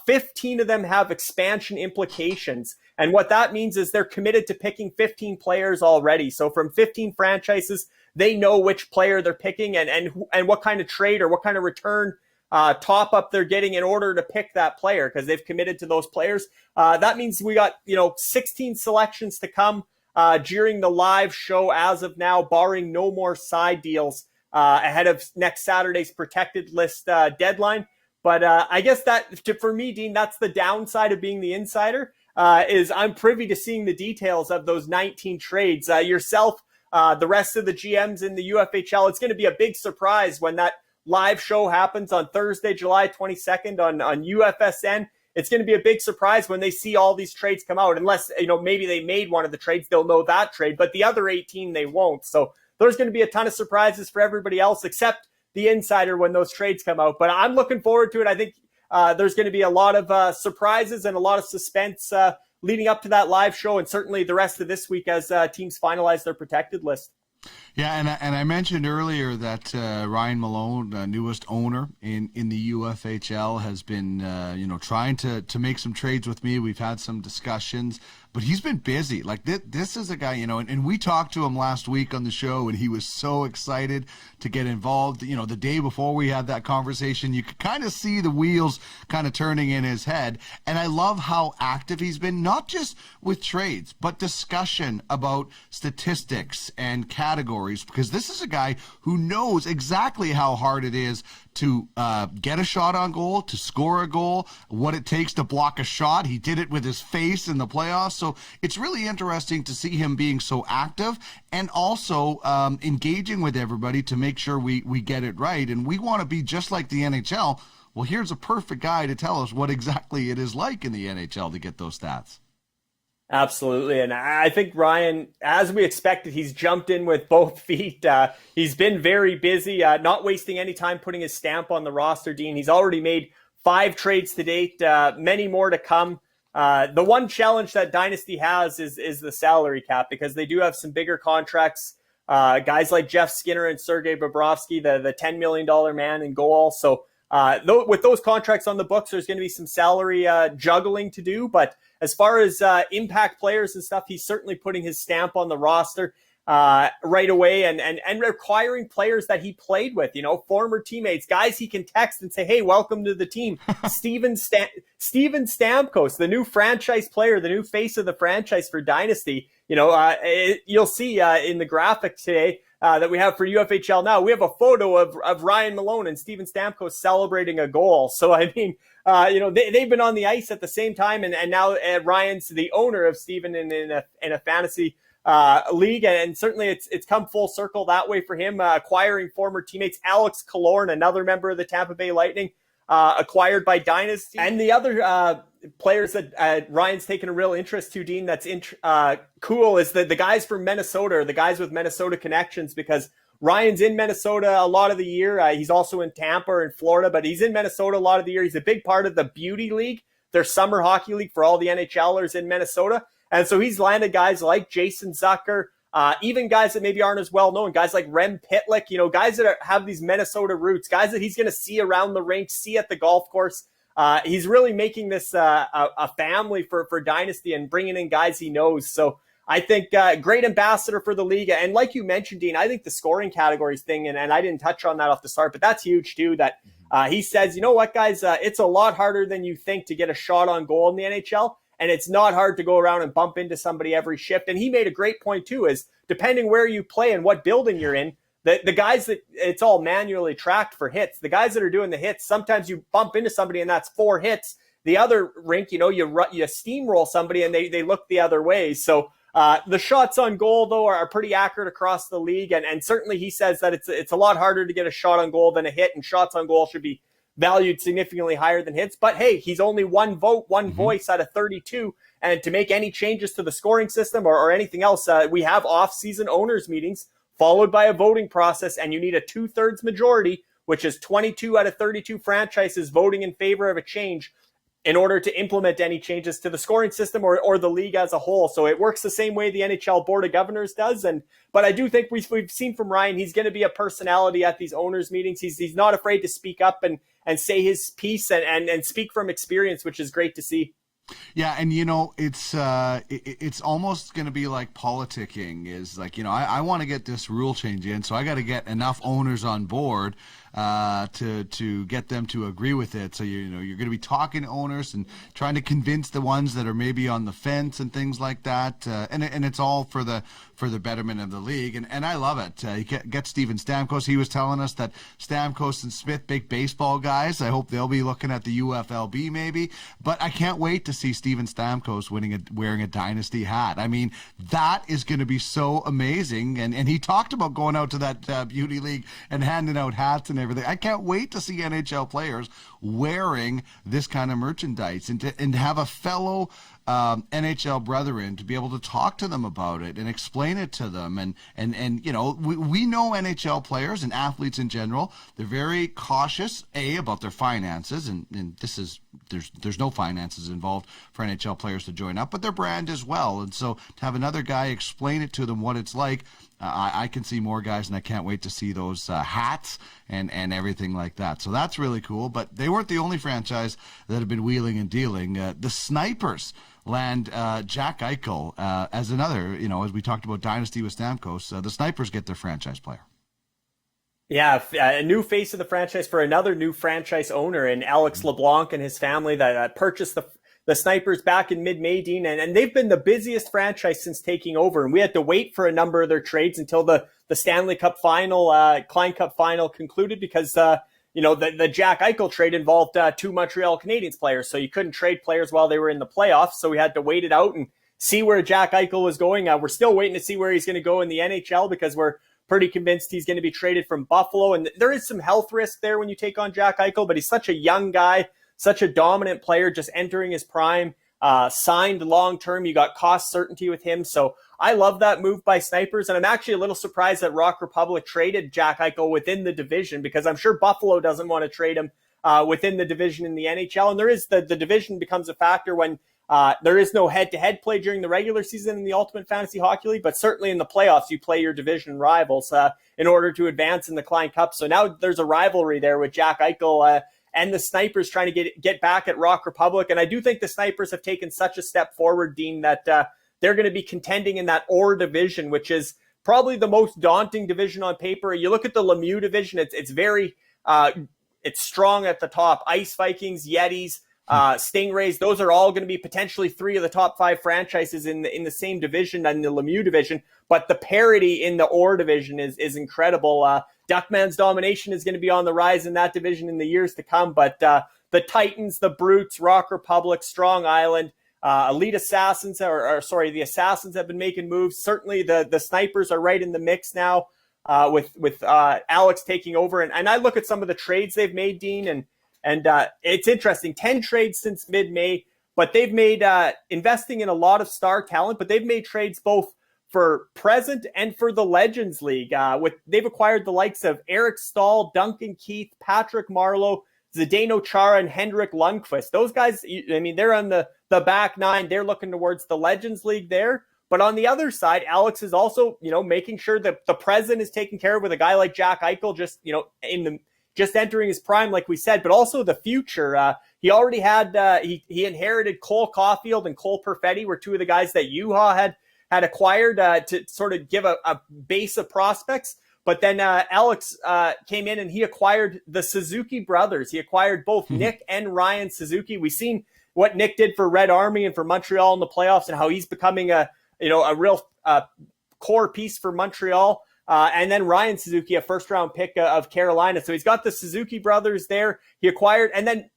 S3: 15 of them have expansion implications. And what that means is they're committed to picking 15 players already. So from 15 franchises, they know which player they're picking and what kind of trade or what kind of return top up they're getting in order to pick that player, because they've committed to those players. That means we got 16 selections to come during the live show as of now, barring no more side deals ahead of next Saturday's protected list deadline. But I guess for me, Dean, that's the downside of being the insider, is I'm privy to seeing the details of those 19 trades. Yourself, the rest of the GMs in the UFHL, it's going to be a big surprise when that live show happens on Thursday, July 22nd on UFSN. It's going to be a big surprise when they see all these trades come out, unless, maybe they made one of the trades, they'll know that trade, but the other 18, they won't. So there's going to be a ton of surprises for everybody else except the insider when those trades come out. But I'm looking forward to it. I think there's going to be a lot of surprises and a lot of suspense leading up to that live show, and certainly the rest of this week as teams finalize their protected list.
S2: Yeah, and I mentioned earlier that Ryan Malone, newest owner in the UFHL, has been trying to make some trades with me. We've had some discussions, but he's been busy. Like this is a guy, and we talked to him last week on the show, and he was so excited to get involved. The day before we had that conversation, you could kind of see the wheels kind of turning in his head. And I love how active he's been, not just with trades, but discussion about statistics and categories, because this is a guy who knows exactly how hard it is to get a shot on goal, to score a goal, what it takes to block a shot. He did it with his face in the playoffs. So it's really interesting to see him being so active and also engaging with everybody to make sure we get it right. And we want to be just like the NHL. Well, here's a perfect guy to tell us what exactly it is like in the NHL to get those stats.
S3: Absolutely. And I think Ryan, as we expected, he's jumped in with both feet. He's been very busy, not wasting any time putting his stamp on the roster, Dean. He's already made 5 trades to date, many more to come. The one challenge that Dynasty has is the salary cap, because they do have some bigger contracts. Guys like Jeff Skinner and Sergei Bobrovsky, the $10 million man in goal. So with those contracts on the books, there's going to be some salary juggling to do. But as far as impact players and stuff, he's certainly putting his stamp on the roster right away and requiring players that he played with, former teammates, guys he can text and say, hey, welcome to the team. Steven Stamkos, the new franchise player, the new face of the franchise for Dynasty. You'll see in the graphic today, that we have for UFHL Now, we have a photo of Ryan Malone and Steven Stamkos celebrating a goal. So, I mean, they've been on the ice at the same time, and now Ryan's the owner of Steven in a fantasy league, and certainly it's come full circle that way for him, acquiring former teammates. Alex Killorn, another member of the Tampa Bay Lightning, acquired by Dynasty. And the other players that Ryan's taken a real interest to, Dean, that's cool, is the guys from Minnesota, or the guys with Minnesota connections, because Ryan's in Minnesota a lot of the year. He's also in Tampa or in Florida, but he's in Minnesota a lot of the year. He's a big part of the Beauty League, their summer hockey league for all the NHLers in Minnesota. And so he's landed guys like Jason Zucker, even guys that maybe aren't as well known, guys like Rem Pitlick, guys that have these Minnesota roots, guys that he's going to see around the rink, see at the golf course. He's really making this a family for Dynasty and bringing in guys he knows. So I think great ambassador for the league. And like you mentioned, Dean, I think the scoring categories thing, and I didn't touch on that off the start, but that's huge too, that he says, you know what, guys, it's a lot harder than you think to get a shot on goal in the NHL. And it's not hard to go around and bump into somebody every shift. And he made a great point too, is depending where you play and what building you're in, the guys that it's all manually tracked for hits, the guys that are doing the hits, sometimes you bump into somebody and that's 4 hits. The other rink, you steamroll somebody and they look the other way. So the shots on goal, though, are pretty accurate across the league. And certainly he says that it's a lot harder to get a shot on goal than a hit, and shots on goal should be valued significantly higher than hits. But hey, he's only one vote, one voice out of 32. And to make any changes to the scoring system or anything else, we have off-season owners meetings followed by a voting process, and you need a 2/3 majority, which is 22 out of 32 franchises voting in favor of a change in order to implement any changes to the scoring system or the league as a whole. So it works the same way the NHL Board of Governors does. But I do think we've seen from Ryan, he's going to be a personality at these owners meetings. He's not afraid to speak up and say his piece and speak from experience, which is great to see.
S2: Yeah, and it's almost going to be like politicking. Is like, I want to get this rule change in, so I got to get enough owners on board to get them to agree with it. So you're going to be talking to owners and trying to convince the ones that are maybe on the fence and things like that. And it's all for the betterment of the league. And I love it. You get Steven Stamkos. He was telling us that Stamkos and Smith, big baseball guys. I hope they'll be looking at the UFLB maybe. But I can't wait to see Steven Stamkos wearing a Dynasty hat. I mean, that is going to be so amazing. And he talked about going out to that beauty league and handing out hats and everything. I can't wait to see NHL players wearing this kind of merchandise and to have a fellow NHL brethren to be able to talk to them about it and explain it to them. And we know NHL players and athletes in general, they're very cautious, about their finances, and there's no finances involved for NHL players to join up, but their brand as well. And so to have another guy explain it to them what it's like, I can see more guys, and I can't wait to see those hats and everything like that. So that's really cool. But they weren't the only franchise that have been wheeling and dealing. The Snipers land Jack Eichel as another, as we talked about Dynasty with Stamkos, the Snipers get their franchise player.
S3: Yeah, a new face of the franchise for another new franchise owner, and Alex LeBlanc and his family that purchased the Snipers back in mid-May, Dean, and they've been the busiest franchise since taking over. And we had to wait for a number of their trades until the Stanley Cup final, Klein Cup final concluded, because the Jack Eichel trade involved 2 Montreal Canadiens players, so you couldn't trade players while they were in the playoffs. So we had to wait it out and see where Jack Eichel was going. We're still waiting to see where he's going to go in the NHL, because we're pretty convinced he's going to be traded from Buffalo. And there is some health risk there when you take on Jack Eichel, but he's such a young guy, such a dominant player, just entering his prime, signed long-term. You got cost certainty with him. So I love that move by Snipers. And I'm actually a little surprised that Rock Republic traded Jack Eichel within the division, because I'm sure Buffalo doesn't want to trade him within the division in the NHL. And there is the division becomes a factor when there is no head-to-head play during the regular season in the Ultimate Fantasy Hockey League, but certainly in the playoffs, you play your division rivals in order to advance in the Klein Cup. So now there's a rivalry there with Jack Eichel and the Snipers trying to get back at Rock Republic. And I do think the Snipers have taken such a step forward, Dean, that they're going to be contending in that OR division, which is probably the most daunting division on paper. You look at the Lemieux division, it's very it's strong at the top. Ice Vikings, Yetis, Stingrays. Those are all going to be potentially 3 of the top 5 franchises in the same division, in the Lemieux division. But the parity in the Orr division is incredible. Duckman's domination is going to be on the rise in that division in the years to come. But the Titans, the Brutes, Rock Republic, Strong Island, Elite Assassins, the Assassins have been making moves. Certainly the Snipers are right in the mix now with Alex taking over. And I look at some of the trades they've made, Dean, and it's interesting. 10 trades since mid-May, but they've made investing in a lot of star talent, but they've made trades both for present and for the Legends League. They've acquired the likes of Eric Stahl, Duncan Keith, Patrick Marleau, Zdeno Chara, and Hendrik Lundqvist. Those guys, I mean, they're on the back nine. They're looking towards the Legends League there. But on the other side, Alex is also, making sure that the present is taken care of with a guy like Jack Eichel, just entering his prime, like we said, but also the future. He already had, he inherited Cole Caulfield and Cole Perfetti were 2 of the guys that UHA had acquired to sort of give a base of prospects. But then Alex came in and he acquired the Suzuki brothers. He acquired both Nick and Ryan Suzuki. We've seen what Nick did for Red Army and for Montreal in the playoffs and how he's becoming a real core piece for Montreal. And then Ryan Suzuki, a first-round pick of Carolina. So he's got the Suzuki brothers there. He acquired, and then,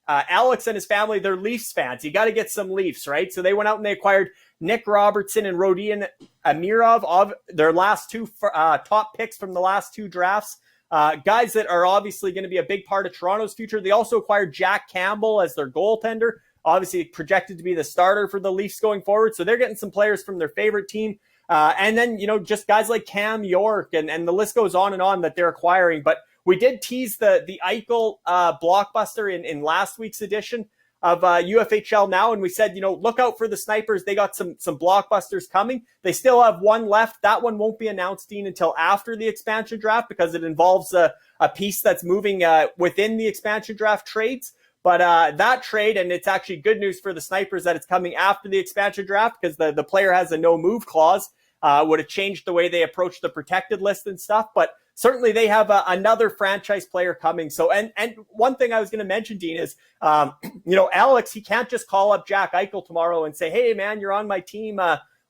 S3: Alex and his family, they're Leafs fans. You got to get some Leafs, right? So they went out and they acquired Nick Robertson and Rodion Amirov, of their last 2 top picks from the last 2 drafts. Guys that are obviously going to be a big part of Toronto's future. They also acquired Jack Campbell as their goaltender, obviously projected to be the starter for the Leafs going forward. So they're getting some players from their favorite team. And then, just guys like Cam York and the list goes on and on that they're acquiring. But we did tease the Eichel blockbuster in last week's edition of UFHL Now. And we said, look out for the Snipers. They got some blockbusters coming. They still have one left. That one won't be announced, Dean, until after the expansion draft because it involves a piece that's moving within the expansion draft trades. But that trade, and it's actually good news for the Snipers that it's coming after the expansion draft because the player has a no-move clause. Would have changed the way they approach the protected list and stuff. But certainly they have another franchise player coming. So, and one thing I was going to mention, Dean, is, Alex, he can't just call up Jack Eichel tomorrow and say, hey, man, you're on my team.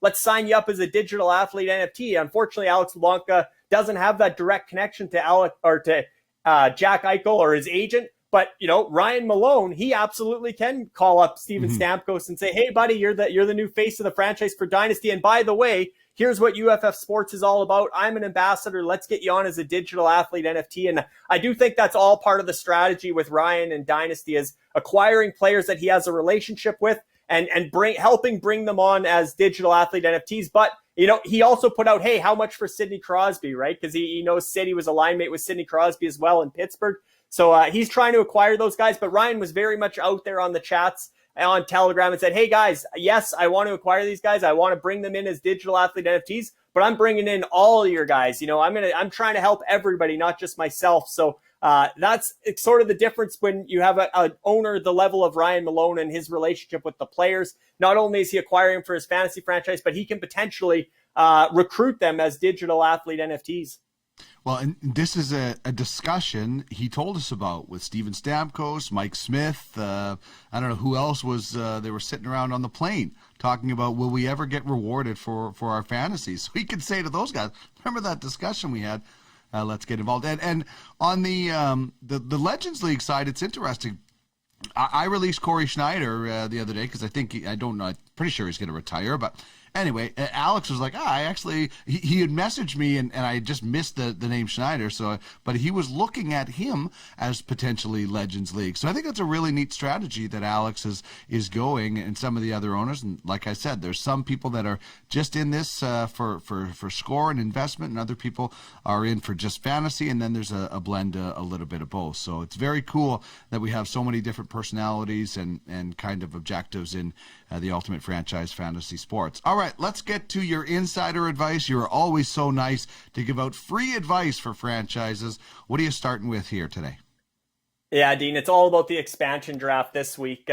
S3: Let's sign you up as a digital athlete NFT. Unfortunately, Alex Blanca doesn't have that direct connection to Jack Eichel or his agent. But, Ryan Malone, he absolutely can call up Steven Stamkos and say, hey, buddy, you're the new face of the franchise for Dynasty. And by the way, here's what UFF Sports is all about. I'm an ambassador. Let's get you on as a digital athlete NFT. And I do think that's all part of the strategy with Ryan and Dynasty is acquiring players that he has a relationship with and helping bring them on as digital athlete NFTs. But, he also put out, hey, how much for Sidney Crosby, right? Because he knows Sid, he was a line mate with Sidney Crosby as well in Pittsburgh. So he's trying to acquire those guys. But Ryan was very much out there on the chats on Telegram and said, hey guys, yes, I want to acquire these guys. I want to bring them in as digital athlete NFTs, but I'm bringing in all of your guys. I'm trying to help everybody, not just myself. So that's sort of the difference when you have an owner the level of Ryan Malone and his relationship with the players. Not only is he acquiring for his fantasy franchise, but he can potentially recruit them as digital athlete NFTs.
S2: Well, and this is a discussion he told us about with Steven Stamkos, Mike Smith. I don't know who else was. They were sitting around on the plane talking about, will we ever get rewarded for our fantasies? So he could say to those guys, remember that discussion we had? Let's get involved. And on the Legends League side, it's interesting. I released Corey Schneider the other day because I'm pretty sure he's going to retire, but anyway, Alex was like, he had messaged me and I just missed the name Schneider. But he was looking at him as potentially Legends League. So I think that's a really neat strategy that Alex is going, and some of the other owners. And like I said, there's some people that are just in this for score and investment, and other people are in for just fantasy. And then there's a blend, a little bit of both. So it's very cool that we have so many different personalities and kind of objectives in the Ultimate Franchise Fantasy Sports. All right, let's get to your insider advice. You're always so nice to give out free advice for franchises. What are you starting with here today?
S3: Yeah, Dean, it's all about the expansion draft this week.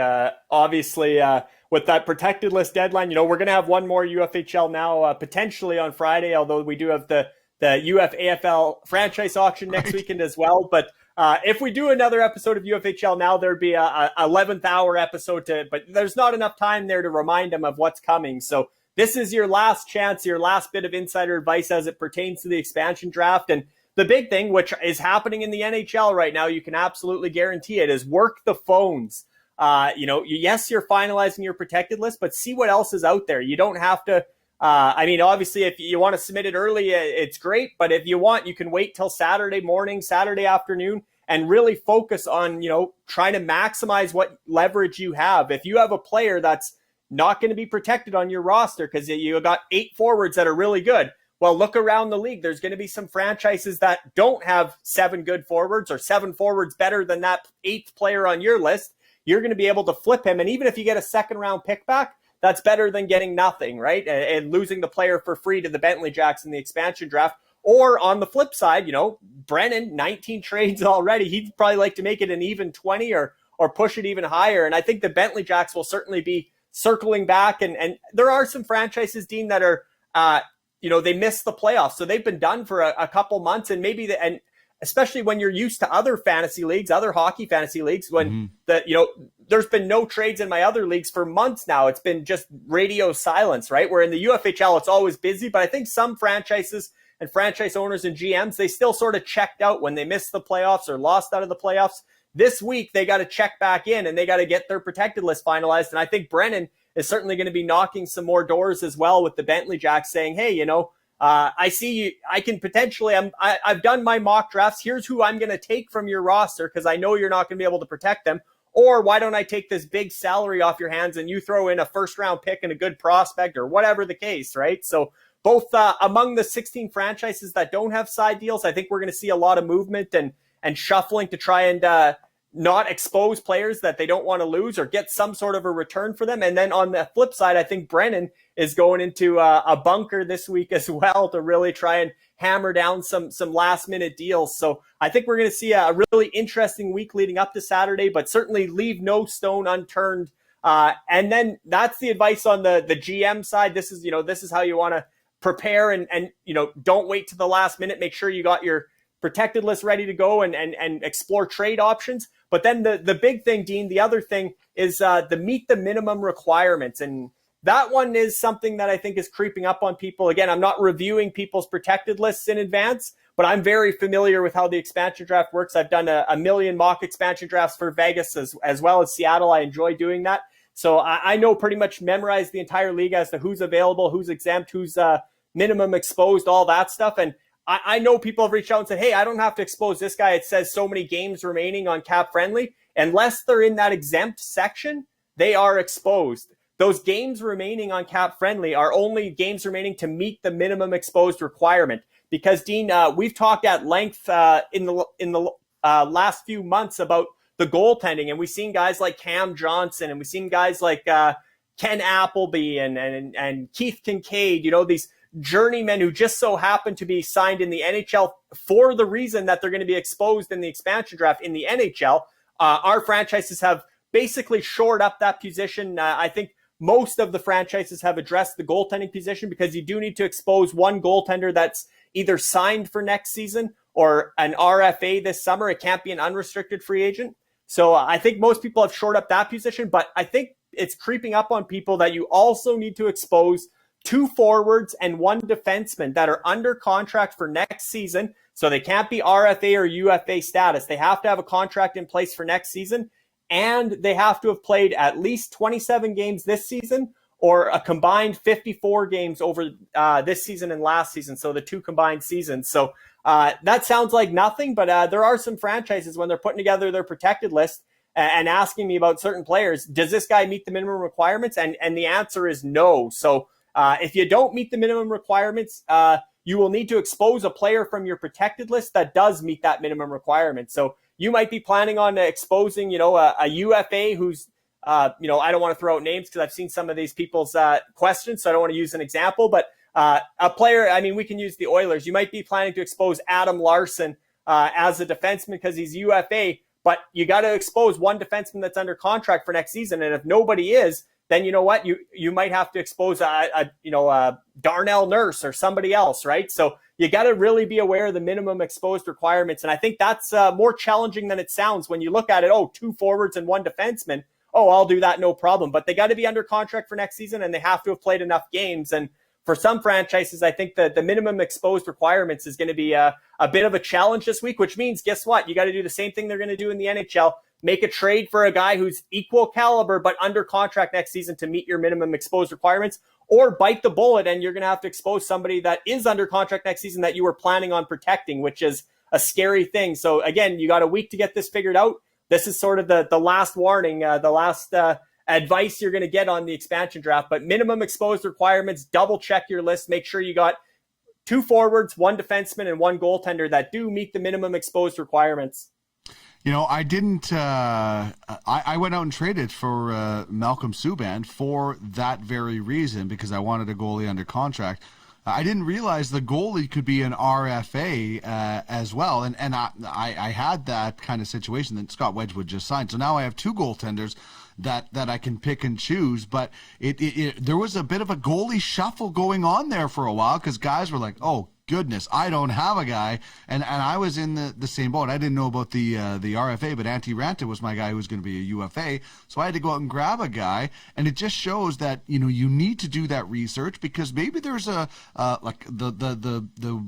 S3: Obviously, with that protected list deadline, we're going to have one more UFHL Now potentially on Friday, although we do have the UFAHL franchise auction next weekend as well. But if we do another episode of UFHL Now, there'd be a 11th hour episode but there's not enough time there to remind them of what's coming. So this is your last chance, your last bit of insider advice as it pertains to the expansion draft. And the big thing, which is happening in the NHL right now, you can absolutely guarantee it, is work the phones. Yes, you're finalizing your protected list, but see what else is out there. You don't have to, obviously, if you want to submit it early, it's great. But if you want, you can wait till Saturday morning, Saturday afternoon, and really focus on, trying to maximize what leverage you have. If you have a player that's not going to be protected on your roster because you got 8 forwards that are really good, well, look around the league. There's going to be some franchises that don't have 7 good forwards or 7 forwards better than that 8th player on your list. You're going to be able to flip him. And even if you get a second round pick back, that's better than getting nothing, right? And losing the player for free to the Bentley Jacks in the expansion draft. Or on the flip side, Brennan, 19 trades already. He'd probably like to make it an even 20 or push it even higher. And I think the Bentley Jacks will certainly be circling back. And there are some franchises, Dean, that are, they missed the playoffs. So they've been done for a couple months. And maybe and especially when you're used to other fantasy leagues, other hockey fantasy leagues, when there's been no trades in my other leagues for months now. It's been just radio silence, right? Where in the UFHL, it's always busy. But I think some franchises and franchise owners and GMs, they still sort of checked out when they missed the playoffs or lost out of the playoffs. This week, they got to check back in and they got to get their protected list finalized. And I think Brennan is certainly going to be knocking some more doors as well with the Bentley Jacks saying, hey, I see you. I can potentially, I've done my mock drafts. Here's who I'm going to take from your roster because I know you're not going to be able to protect them. Or why don't I take this big salary off your hands and you throw in a first round pick and a good prospect or whatever the case, right? So both among the 16 franchises that don't have side deals, I think we're going to see a lot of movement and shuffling to try and not expose players that they don't want to lose or get some sort of a return for them. And then on the flip side, I think Brennan is going into a bunker this week as well to really try and hammer down some last minute deals. So I think we're going to see a really interesting week leading up to Saturday, but certainly leave no stone unturned. And then that's the advice on the GM side. This is how you want to prepare and don't wait to the last minute. Make sure you got your protected list ready to go and explore trade options. But then the big thing, Dean, the other thing is the meet the minimum requirements. And that one is something that I think is creeping up on people. Again, I'm not reviewing people's protected lists in advance, but I'm very familiar with how the expansion draft works. I've done a million mock expansion drafts for Vegas as well as Seattle. I enjoy doing that. So I know pretty much memorize the entire league as to who's available, who's exempt, who's minimum exposed, all that stuff. And I know people have reached out and said, hey, I don't have to expose this guy. It says so many games remaining on cap friendly. Unless they're in that exempt section, they are exposed. Those games remaining on cap friendly are only games remaining to meet the minimum exposed requirement. Because, Dean, we've talked at length in the last few months about the goaltending, and we've seen guys like Cam Johnson, and we've seen guys like Ken Appleby and Keith Kincaid, these journeymen who just so happen to be signed in the NHL for the reason that they're going to be exposed in the expansion draft in the NHL. Our franchises have basically shored up that position. I think most of the franchises have addressed the goaltending position because you do need to expose one goaltender that's either signed for next season or an RFA this summer. It can't be an unrestricted free agent. So I think most people have shored up that position, but I think it's creeping up on people that you also need to expose 2 forwards and 1 defenseman that are under contract for next season. So they can't be RFA or UFA status. They have to have a contract in place for next season, and they have to have played at least 27 games this season or a combined 54 games over this season and last season. So the 2 combined seasons. So that sounds like nothing, but there are some franchises when they're putting together their protected list and asking me about certain players, does this guy meet the minimum requirements? And the answer is no. So if you don't meet the minimum requirements, you will need to expose a player from your protected list that does meet that minimum requirement. So you might be planning on exposing, a UFA who's, I don't want to throw out names because I've seen some of these people's questions, so I don't want to use an example, but a player, we can use the Oilers. You might be planning to expose Adam Larson as a defenseman because he's UFA, but you got to expose one defenseman that's under contract for next season. And if nobody is, then you know what? You might have to expose a Darnell Nurse or somebody else, right? So you got to really be aware of the minimum exposed requirements. And I think that's more challenging than it sounds when you look at it. Oh, 2 forwards and 1 defenseman. Oh, I'll do that, no problem. But they got to be under contract for next season, and they have to have played enough games. And for some franchises, I think that the minimum exposed requirements is going to be a bit of a challenge this week, which means, guess what? You got to do the same thing they're going to do in the NHL. Make a trade for a guy who's equal caliber but under contract next season to meet your minimum exposed requirements, or bite the bullet and you're going to have to expose somebody that is under contract next season that you were planning on protecting, which is a scary thing. So again, you got a week to get this figured out. This is sort of the last warning, the last advice you're going to get on the expansion draft. But minimum exposed requirements, double check your list. Make sure you got 2 forwards, 1 defenseman, and 1 goaltender that do meet the minimum exposed requirements.
S2: I didn't. I went out and traded for Malcolm Subban for that very reason, because I wanted a goalie under contract. I didn't realize the goalie could be an RFA as well, and I had that kind of situation that Scott Wedgwood just signed. So now I have 2 goaltenders that I can pick and choose. But there was a bit of a goalie shuffle going on there for a while, because guys were like, oh goodness, I don't have a guy, and I was in the same boat. I didn't know about the RFA, but Antti Ranta was my guy who was going to be a UFA, so I had to go out and grab a guy. And it just shows that you need to do that research, because maybe there's a like the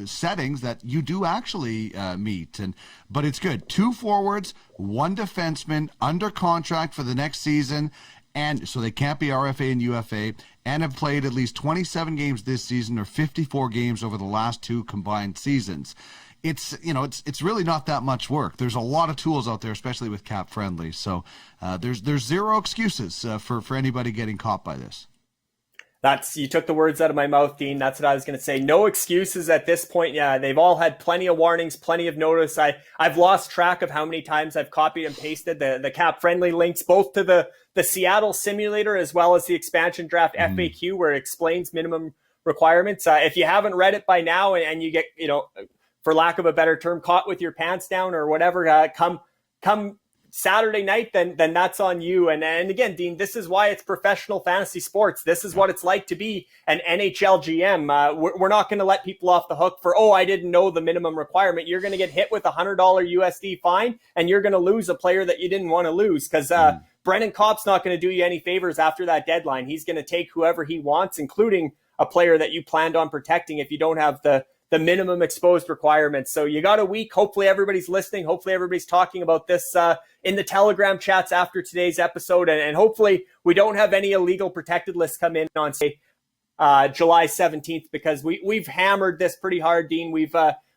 S2: settings that you do actually meet. But it's good. 2 forwards, 1 defenseman under contract for the next season, and so they can't be RFA and UFA, and have played at least 27 games this season, or 54 games over the last 2 combined seasons. It's really not that much work. There's a lot of tools out there, especially with cap friendly. So there's 0 excuses for anybody getting caught by this.
S3: You took the words out of my mouth, Dean. That's what I was going to say. No excuses at this point. Yeah, they've all had plenty of warnings, plenty of notice. I've lost track of how many times I've copied and pasted the cap-friendly links, both to the Seattle simulator as well as the expansion draft FAQ, where it explains minimum requirements. If you haven't read it by now and you get, for lack of a better term, caught with your pants down or whatever, come Saturday night, then that's on you. And again, Dean, this is why it's professional fantasy sports. This is what it's like to be an NHL GM. We're not going to let people off the hook for, I didn't know the minimum requirement. You're going to get hit with $100 USD fine, and you're going to lose a player that you didn't want to lose, because Brennan Kopp's not going to do you any favors after that deadline. He's going to take whoever he wants, including a player that you planned on protecting, if you don't have the minimum exposed requirements. So you got a week. Hopefully everybody's listening. Hopefully everybody's talking about this in the Telegram chats after today's episode. And hopefully we don't have any illegal protected lists come in on, say, July 17th, because we've hammered this pretty hard, Dean. We've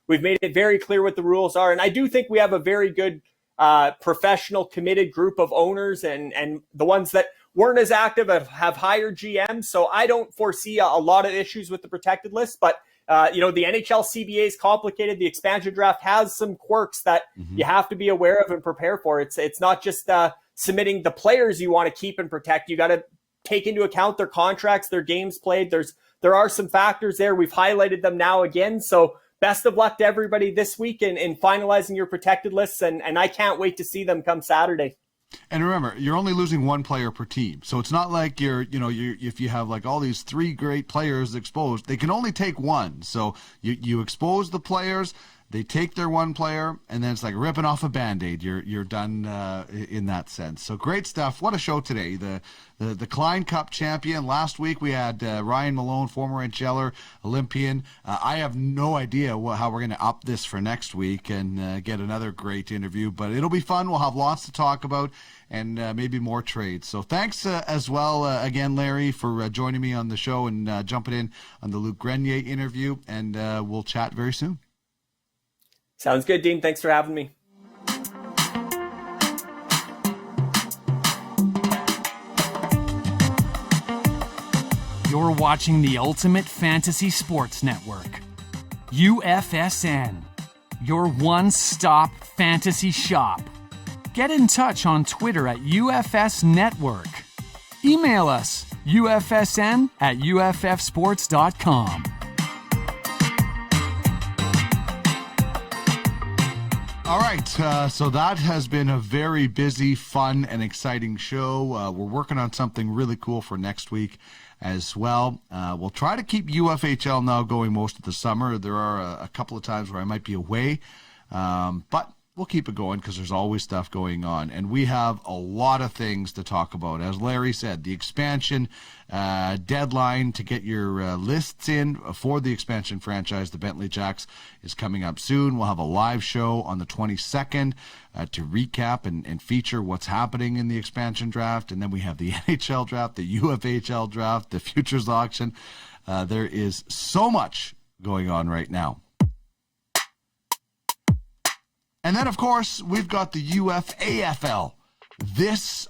S3: made it very clear what the rules are. And I do think we have a very good professional, committed group of owners, and the ones that weren't as active have hired GMs. So I don't foresee a lot of issues with the protected list. But the NHL CBA is complicated. The expansion draft has some quirks that you have to be aware of and prepare for. It's not just submitting the players you want to keep and protect. You got to take into account their contracts, their games played. There are some factors there. We've highlighted them now again. So best of luck to everybody this week in finalizing your protected lists, and I can't wait to see them come Saturday.
S2: And remember, you're only losing 1 player per team. So it's not like if you have like all these 3 great players exposed, they can only take 1. So you expose the players, they take their 1 player, and then it's like ripping off a Band-Aid. You're done in that sense. So great stuff. What a show today. The Klein Cup champion. Last week we had Ryan Malone, former NHLer, Olympian. I have no idea how we're going to up this for next week and get another great interview, but it'll be fun. We'll have lots to talk about, and maybe more trades. So thanks as well again, Larry, for joining me on the show and jumping in on the Luc Grenier interview, and we'll chat very soon.
S3: Sounds good, Dean. Thanks for having me.
S1: You're watching the Ultimate Fantasy Sports Network. UFSN, your one-stop fantasy shop. Get in touch on Twitter at UFS Network. Email us, ufsn@uffsports.com.
S2: All right, so that has been a very busy, fun, and exciting show. We're working on something really cool for next week as well. We'll try to keep UFHL Now going most of the summer. There are a couple of times where I might be away, but we'll keep it going because there's always stuff going on. And we have a lot of things to talk about. As Larry said, the expansion deadline to get your lists in for the expansion franchise, the Bentley Jacks, is coming up soon. We'll have a live show on the 22nd to recap and feature what's happening in the expansion draft. And then we have the NHL draft, the UFHL draft, the futures auction. There is so much going on right now. And then, of course, we've got the UFAHL this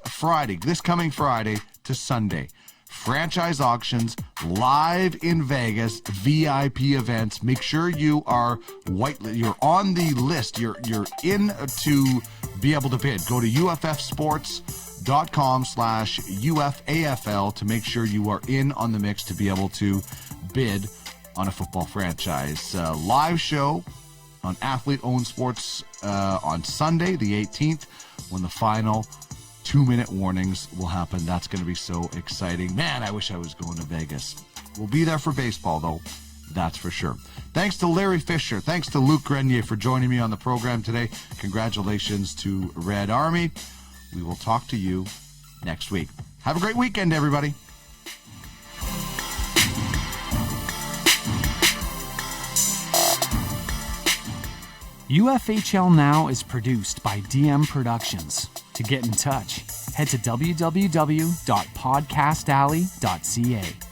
S2: coming Friday to Sunday. Franchise auctions live in Vegas, VIP events. Make sure you are you're on the list. You're in to be able to bid. Go to uffsports.com/UFAHL to make sure you are in on the mix to be able to bid on a football franchise. Live show on athlete-owned sports on Sunday, the 18th, when the final 2-minute warnings will happen. That's going to be so exciting. Man, I wish I was going to Vegas. We'll be there for baseball, though. That's for sure. Thanks to Larry Fisher. Thanks to Luc Grenier for joining me on the program today. Congratulations to Red Army. We will talk to you next week. Have a great weekend, everybody.
S1: UFHL Now is produced by DM Productions. To get in touch, head to www.podcastalley.ca.